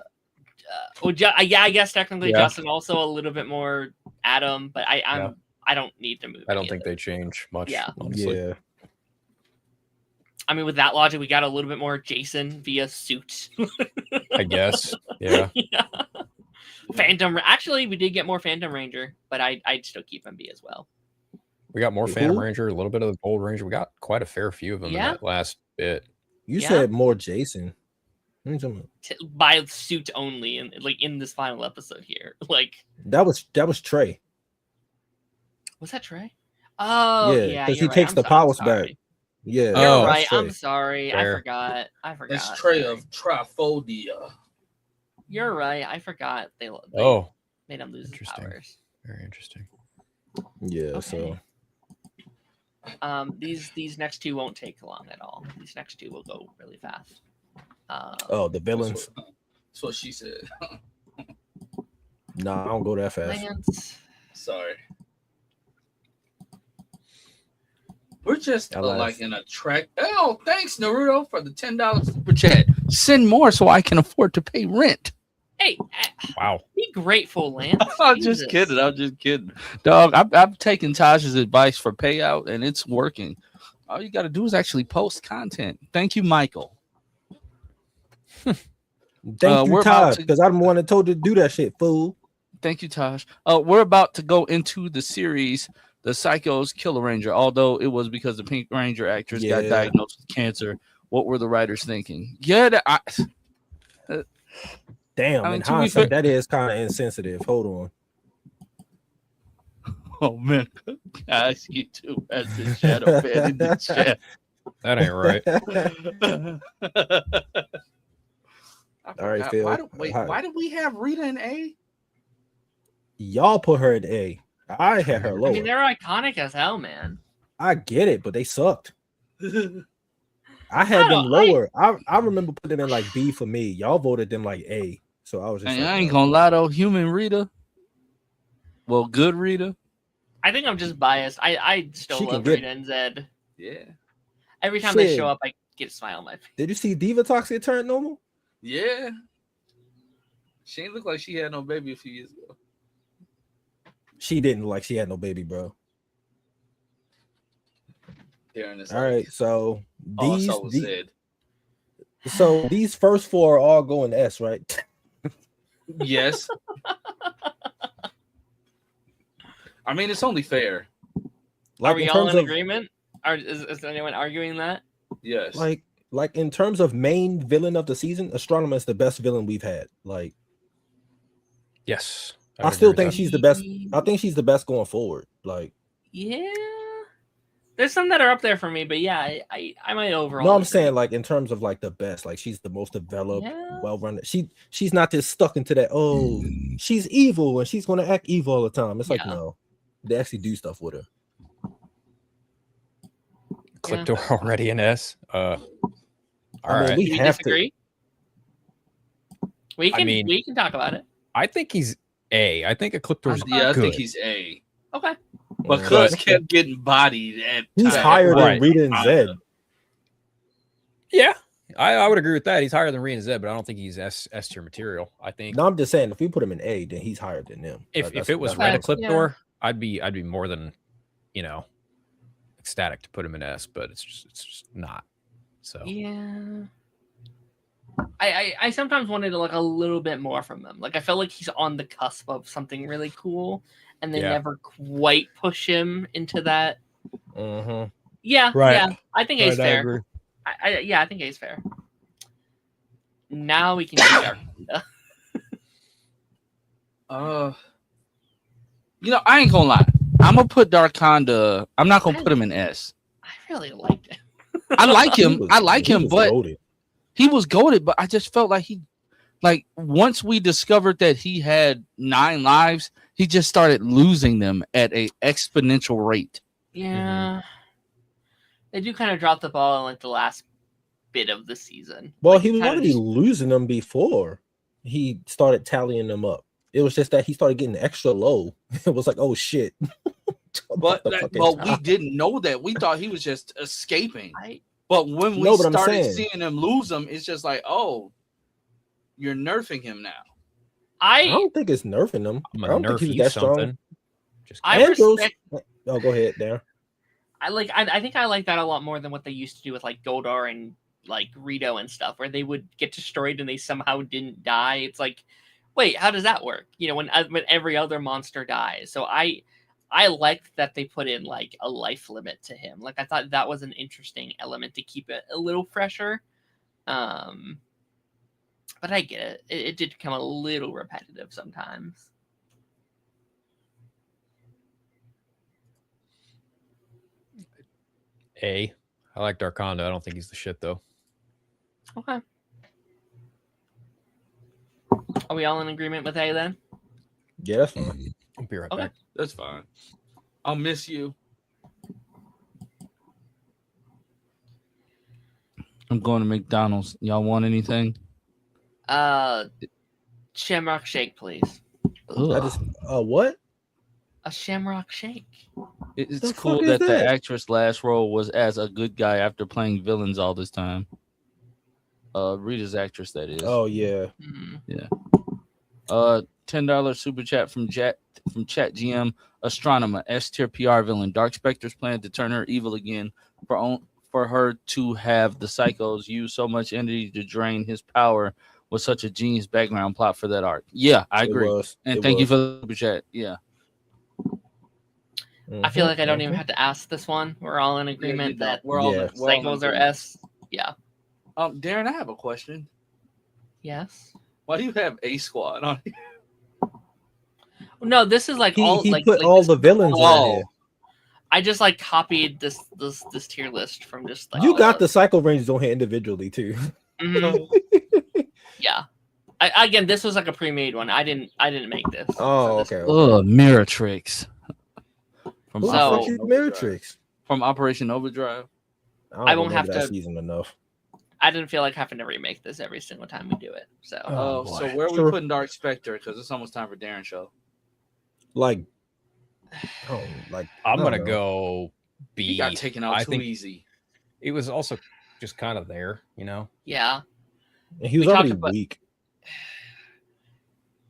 Yeah, I guess technically Justin. Also a little bit more Adam, but I don't need to move. I don't think they change much. Yeah. Honestly. Yeah. I mean, with that logic, we got a little bit more Jason via suit. I guess. Yeah. Phantom. Actually, we did get more Phantom Ranger, but I'd still keep him B as well. We got more Phantom Ranger, a little bit of the Gold Ranger. We got quite a fair few of them in that last bit. You said more Jason. By suit only, and like in this final episode here, like that was Trey. Was that Trey? Oh yeah, because he takes the powers back. Yeah, you're right. I'm sorry. Fair. I forgot. It's Trey of Trifodia. You're right. I forgot. They made him lose his powers. Very interesting. Yeah. Okay. So, these next two won't take long at all. These next two will go really fast. The villains. That's what she said. No, I don't go that fast. Lance. Sorry. We're just like in a track. Oh, thanks, Naruto, for the $10 super chat. Send more so I can afford to pay rent. Hey, wow. Be grateful, Lance. I'm just kidding. Dog, I've taken Taj's advice for payout, and it's working. All you got to do is actually post content. Thank you, Michael. Thank you, Taj, because I'm the one that told you to do that shit, fool. Thank you, Taj. We're about to go into the series, The Psycho's Killer Ranger, although it was because the Pink Ranger actress got diagnosed with cancer. What were the writers thinking? Damn, in hindsight, that is kind of insensitive. Hold on. Oh, man. I ask you too as the shadow fan in the chat. That ain't right. All right, Phil. Why did we have Rita in A? Y'all put her in A. I had her lower. I mean, they're iconic as hell, man. I get it, but they sucked. I had them lower. I remember putting them in like B for me. Y'all voted them like A. So I was just I ain't gonna lie though, human Rita. Well, good Rita. I think I'm just biased. I still love Rita and Zed. Yeah. Every time they show up, I get a smile on my face. Did you see Diva Toxic turn normal? Yeah. She didn't look like she had no baby a few years ago. She didn't look like she had no baby, bro. All right, so these first four are all going S, right? Yes. I mean, it's only fair. Like, are we all in agreement? Is anyone arguing that? Yes. Like in terms of main villain of the season, Astronomer is the best villain we've had. Like, Yes. I still think she's the best. I think she's the best going forward. Like, yeah, there's some that are up there for me, but yeah, I might overall. No, I'm saying like in terms of like the best. Like, she's the most developed, well-run. She's not just stuck into that. Oh, she's evil and she's going to act evil all the time. It's like, no, they actually do stuff with her. Cliptor already an S. All right. We have disagree? We can talk about it. I think he's A. I think Ecliptor's good. I think he's A. Okay. Because kept getting bodied at he's higher than Rita and Zed. Yeah. I would agree with that. He's higher than Rita and Zed, but I don't think he's S tier material. I think. No, I'm just saying if we put him in A, then he's higher than them. If it was Red Ecliptor, I'd be more than, ecstatic to put him in S, but it's just not. So yeah. I sometimes wanted to like a little bit more from them. Like I felt like he's on the cusp of something really cool, and they never quite push him into that. Mm-hmm. Yeah, right. Yeah. I think A's fair. I I think A's fair. Now we can do Darkonda. I ain't gonna lie. I'm gonna put Darkonda. I'm not gonna put him in S. I really liked him. I like him. I like him, but goated. He was goated. But I just felt like once we discovered that he had 9 lives, he just started losing them at a exponential rate. Yeah, they do kind of drop the ball in like the last bit of the season. Well, like, he was already losing them before he started tallying them up. It was just that he started getting extra low. It was like, oh shit. But we didn't know that. We thought he was just escaping. But when we started seeing him lose them, it's just like, oh, you're nerfing him now. I don't think it's nerfing him. I don't think he's that strong. Oh, go ahead, there. I think I like that a lot more than what they used to do with like Goldar and like Rito and stuff, where they would get destroyed and they somehow didn't die. It's like, wait, how does that work? When every other monster dies. So I liked that they put in like a life limit to him. Like I thought that was an interesting element to keep it a little fresher. But I get it. It did become a little repetitive sometimes. A. I like Darkonda. I don't think he's the shit though. Okay. Are we all in agreement with A then? Yeah, that's fine. I'll be right back. That's fine. I'll miss you. I'm going to McDonald's. Y'all want anything? Shamrock Shake, please. What? A Shamrock Shake. It's cool that the actress' last role was as a good guy after playing villains all this time. Rita's actress, that is. Oh yeah. Yeah. $10 super chat from Chat GM. Astronomer, S tier PR villain. Dark Spectre's plan to turn her evil again for her to have the psychos use so much energy to drain his power was such a genius background plot for that arc. Yeah, I agree. And thank you for the super chat. Yeah. I feel like I don't even have to ask this one. We're all in agreement that psychos are S. Yeah. Darren, I have a question. Yes. Why do you have A Squad on here? No, this is like he put all the villains on here. I just like copied this tier list from just like you got the Psycho Rangers on here individually too. Mm-hmm. Yeah. Again, this was like a pre-made one. I didn't make this. Oh, okay. Oh, Mirror Tricks. From Mirror Tricks from Operation Overdrive. I won't have to season enough. I didn't feel like having to remake this every single time we do it. So, so where are we putting Dark Spectre? Because it's almost time for Darren's show. I'm gonna go B. He got taken out too easy. It was also just kind of there, Yeah. And he was already weak.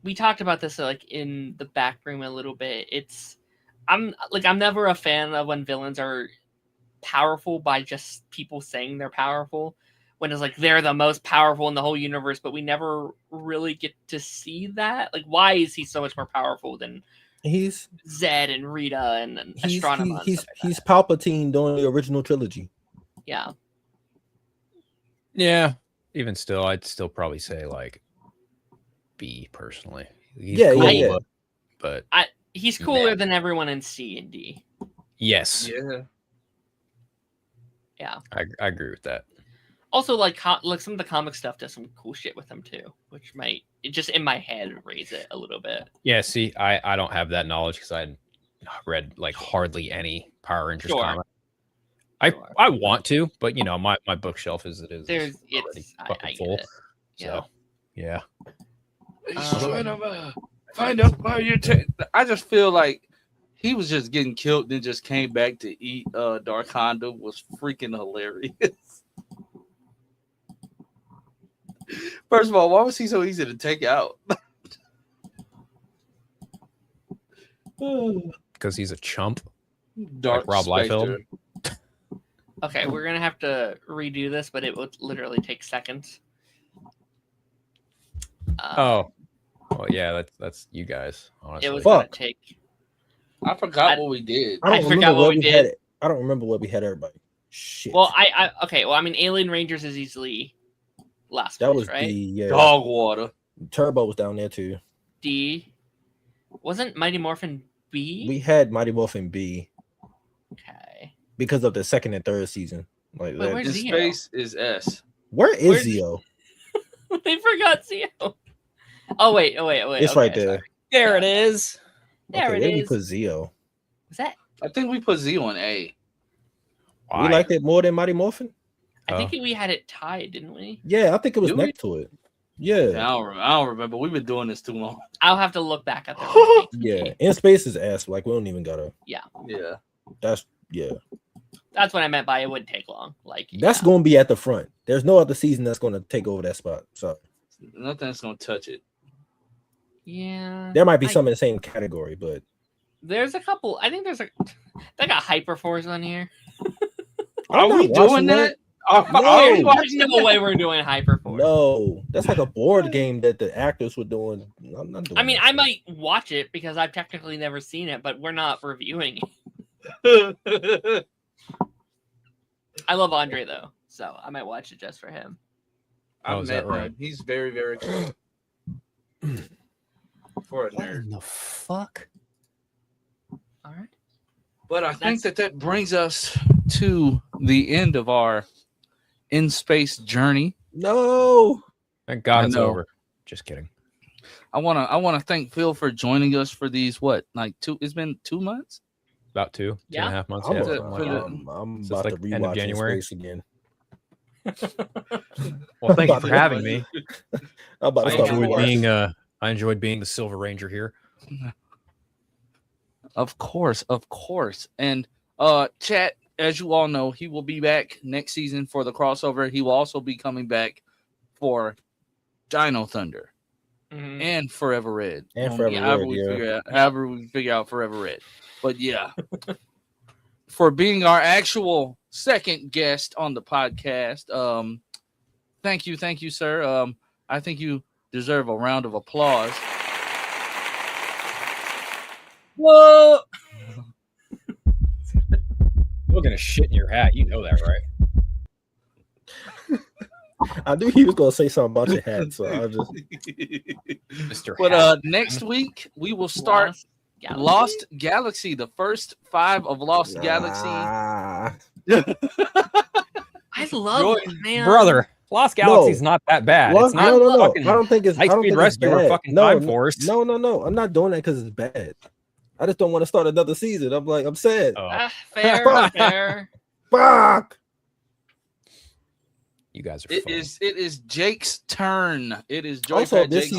We talked about this like in the back room a little bit. I'm never a fan of when villains are powerful by just people saying they're powerful. When it's like they're the most powerful in the whole universe, but we never really get to see that. Like, why is he so much more powerful than He's Zed and Rita and Astronema. He's Palpatine during the original trilogy. Yeah. Yeah. Even still, I'd still probably say like B personally. He's Yeah, cool, yeah. But he's cooler than everyone in C and D. yes. Yeah. I agree with that. Also, like some of the comic stuff does some cool shit with them too, which might just in my head raise it a little bit. Yeah, see, I don't have that knowledge because I read like hardly any Power Rangers comic. I want to, but you know, my bookshelf as it is already fucking full. So yeah. Find out why you're I just feel like he was just getting killed, then just came back to eat Dark Honda was freaking hilarious. First of all, why was he so easy to take out? Because he's a chump. Dark like Rob Liefeld. Okay, we're gonna have to redo this, but it would literally take seconds. Well, yeah, that's you guys. Honestly, it was gonna take. I forgot what we did. I forgot what we did. I don't remember what we had everybody. Shit. Well, okay. Well, I mean, Alien Rangers is easily last. That place, was right? Dog water. Turbo was down there too. D. Wasn't Mighty Morphin B? We had Mighty Morphin B. Okay. Because of the second and third season. Like Wait, where's Zeo? Space is S. Where is Zeo? They forgot Zeo. Oh wait. It's right there. Sorry. There it is. There it where is. we put Zeo? Was that? I think we put Zeo on A. Why? We liked it more than Mighty Morphin? I think we had it tied, didn't we? Yeah, I think it was next to it. Yeah. I don't remember. We've been doing this too long. I'll have to look back at the Yeah. In Space is S. Like we don't even gotta. Yeah. That's what I meant by it wouldn't take long. Like that's gonna be at the front. There's no other season that's gonna take over that spot. So nothing's gonna touch it. Yeah. There might be some in the same category, but there's a couple. I think there's they got Hyperforce on here. Are we doing that? No. There's no way we're doing Hyperforce. No, that's like a board game that the actors were doing. I'm not doing I mean, that. I might watch it because I've technically never seen it, but we're not reviewing it. I love Andre though, so I might watch it just for him. I met him. He's very, very cool. For a nerd. What the fuck? All right. But I think that brings us to the end of our in space journey. No. Thank God it's over. Just kidding. I wanna thank Phil for joining us for these it's been 2 months? About 2.5 months. I'm So about like to end of rewatch January Space again. Well, thank you for having me. I'm about to start rewatching. I enjoyed being the Silver Ranger here. Of course. And chat, as you all know, he will be back next season for the crossover. He will also be coming back for Dino Thunder and Forever Red. And Forever Red, however we figure out Forever Red. But yeah, for being our actual second guest on the podcast, thank you, sir. I think you deserve a round of applause. Whoa! You're gonna shit in your hat. You know that, right? I knew he was gonna say something about your hat, so I just. Mr. But next week we will start Lost Galaxy, the first 5 of Lost Galaxy. I love it, man. Brother. Lost Galaxy's not that bad. It's not no. I don't think it's High-Speed Rescue or fucking Time Force. No. I'm not doing that because it's bad. I just don't want to start another season. I'm sad. Fair. Fuck. You guys are. It is Jake's turn. It is Jake's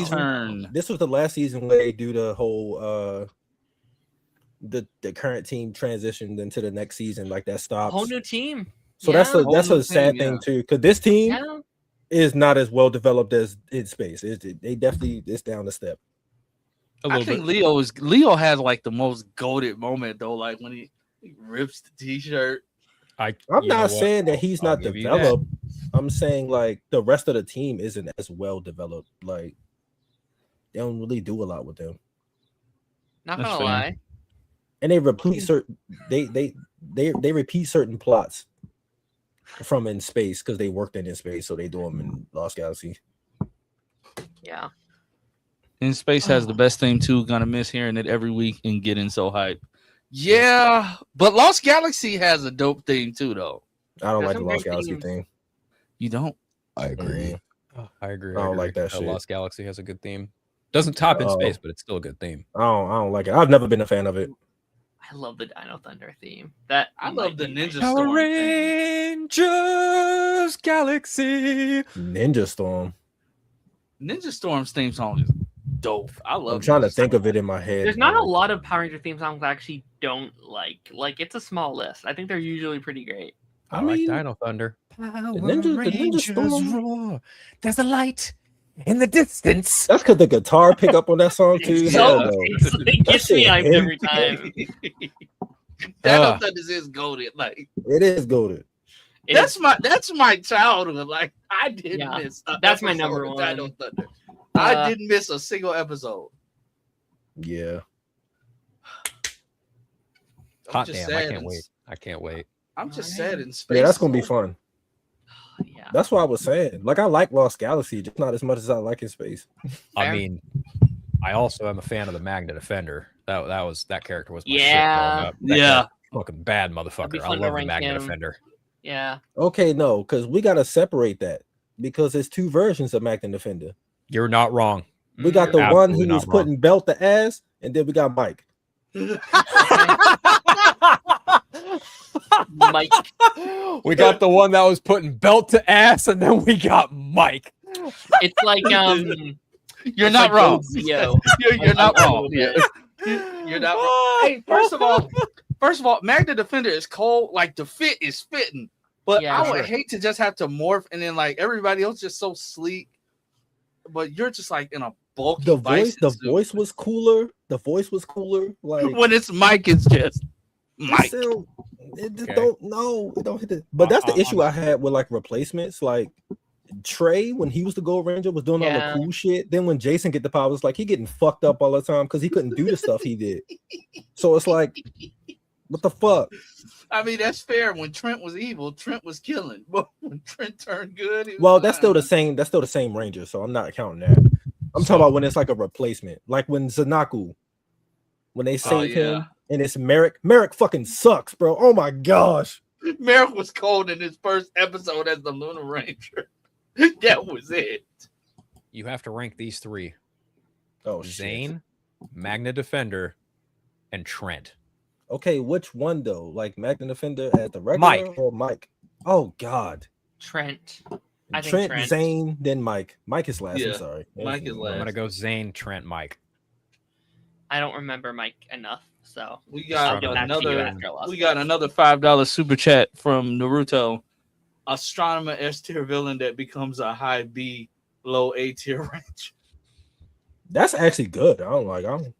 turn. This was the last season where they do the whole the current team transitioned into the next season, like that stops. Whole new team. So that's a sad thing too, because this team is not as well developed as in Space. They definitely it's down a step. I think Leo has like the most goated moment though, like when he rips the t-shirt. I'm not saying that he's not developed. I'm saying like the rest of the team isn't as well developed. Like they don't really do a lot with them. Not That's gonna fair. lie. And they repeat certain they repeat certain plots from in space because they worked in space, so they do them in Lost Galaxy. Yeah. In Space has the best theme too. Gonna miss hearing it every week and getting so hyped. Yeah, but Lost Galaxy has a dope theme too, though. I don't There's like the some Lost great Galaxy themes. thing. You don't? I agree. I agree. I don't like that shit. Lost Galaxy has a good theme. Doesn't top in Oh. space, but it's still a good theme. I don't like it. I've never been a fan of it. I love the Dino Thunder theme. That I love the Ninja Power Storm theme. Rangers Galaxy. Ninja Storm. Ninja Storm's theme song is dope. I love. I'm trying to Ninja think Storm. of it in my head. There's not a lot of Power Ranger theme songs I actually don't like. Like, it's a small list. I think they're usually pretty great. I like Dino Thunder. Power Ninja Storm. roar. There's a light in the distance. That's because the guitar pick up on that song too. It's Hell so, no. it gets me shit hyped hit. every time. Dino Thunder is goated. Like It is goated. that's my childhood. Like I didn't Yeah, miss. A that's my episode number of one. Dino Thunder. I didn't miss a single episode. Yeah. I'm Hot just damn! sad I can't in- wait. I can't wait. I'm just sad in space. Yeah, that's gonna be fun. Yeah. That's what I was saying. Like I like Lost Galaxy, just not as much as I like in space. I Fair. mean, I also am a fan of the Magna Defender. That character was my Yeah. shit growing up. That Yeah. character was fucking bad be motherfucker. I fun to love the rank Magna him. Defender. Yeah. Okay, no, because we gotta separate that because there's two versions of Magna Defender. You're not wrong. We got the You're one absolutely who was not wrong. putting belt to ass, and then we got Mike. Mike. We got the one that was putting belt to ass, and then we got Mike. It's like You're it's not like wrong. Yo. You're not A wrong. little bit. You're not wrong. Hey, first of all, Magna Defender is cold. Like the fit is fitting, but Yeah, I would sure. hate to just have to morph and then like everybody else just so sleek, but you're just like in a bulky. The voice, bison suit. voice was cooler. The voice was cooler. Like When it's Mike, it's just Mike. still, it just Okay. it don't hit it. But that's the I'm- issue I had with like replacements. Like Trey, when he was the Gold Ranger, was doing all Yeah. the cool shit. Then when Jason get the powers, like he getting fucked up all the time because he couldn't do the stuff he did. So it's like, what the fuck? I mean, that's fair. When Trent was evil, Trent was killing. But when Trent turned good, he was Well, that's still the fine. same. That's still the same Ranger. So I'm not counting that. I'm talking about when it's like a replacement, like when Zanaku, when they save yeah. him, and it's Merrick. Merrick fucking sucks, bro. Oh my gosh. Merrick was cold in his first episode as the Lunar Ranger. That was it. You have to rank these three: Oh shit. Zane, Magna Defender, and Trent. Okay, which one though? Like Magna Defender as the regular Mike. or Mike? Oh God. Trent. I think Trent, Trent. Zane, then Mike. Mike is last. Yeah, I'm sorry. Mike is I'm last. gonna go Zane, Trent, Mike. I don't remember Mike enough, so We I'll got get back to you another. after Lost We got another $5 super chat from Naruto. Astronomer S tier villain that becomes a high B, low A tier range. That's actually good. I don't.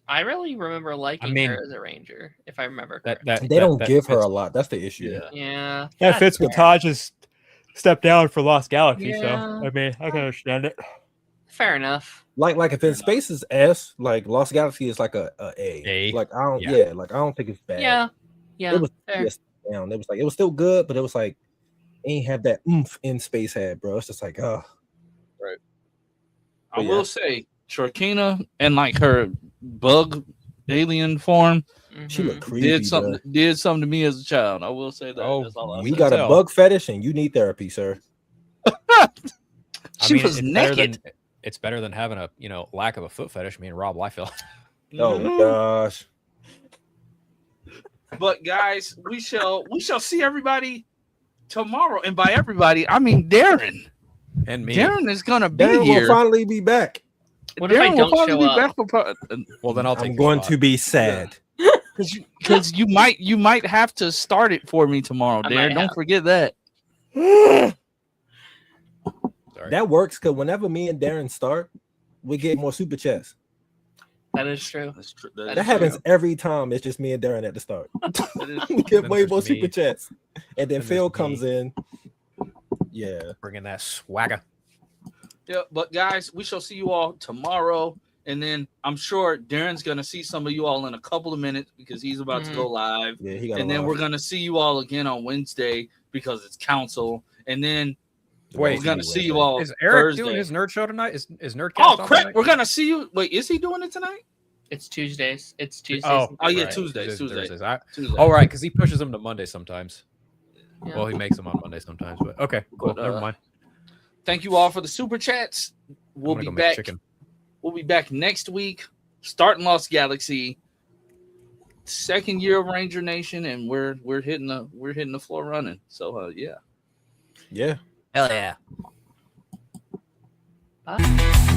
I really remember liking mean, her as a ranger, if I remember That correctly. They don't give her fits- a lot. That's the issue. Yeah. Yeah. That fits with Taj's step down for Lost Galaxy, Yeah. so I mean I can understand it. Fair enough. Like if in space is S, like Lost Galaxy is like a A. A? Like I don't. Yeah. Yeah. Like I don't think it's bad. Yeah. Yeah. It was fair. just down. It was like it was still good, but it was like ain't have that oomph in space had, bro. It's just like I But will yeah. say, Shorkina and like her bug alien form she Mhm. looked creepy. did something to me as a child. I will say that. Oh, That's all I'll We say. got a tell. bug fetish, and you need therapy, sir. She was naked. It's better than having a lack of a foot fetish. Me and Rob Liefeld. Oh Mhm. gosh. But guys, we shall see everybody tomorrow, and by everybody, I mean Darren. And me. Darren is gonna be Darren here. will finally be back. What if I will don't finally show be up? back for Well, then I'll take I'm your going spot. to be sad. because you might have to start it for me tomorrow, I Darren. might Don't have. forget that. Sorry. That works because whenever me and Darren start, we get more super chats. That is true. That's true. That That is happens every time. It's just me and Darren at the start. We get Then way there's more me. super chats, and then Then Phil there's comes me. in. Yeah. Bringing that swagger. Yeah, but guys, we shall see you all tomorrow. And then I'm sure Darren's gonna see some of you all in a couple of minutes because he's about to go live. Yeah, he got. And then we're gonna see you all again on Wednesday because it's council. And then Wait, we're gonna see you all. Is Eric Thursday. doing his nerd show tonight? Is Nerdcast? Oh on crap! tonight? We're gonna see you. Wait, is he doing it tonight? It's Tuesdays. It's Tuesdays. Oh, Oh yeah, right. Tuesdays. Thursdays. Tuesday. Oh right, because he pushes them to Monday sometimes. Yeah. Well, he makes them on Monday sometimes. But okay, cool. But, Never mind. Thank you all for the super chats. We'll be go make back. chicken. We'll be back next week, starting Lost Galaxy. Second year of Ranger Nation, and we're hitting the floor running. So Yeah. Hell yeah. Bye.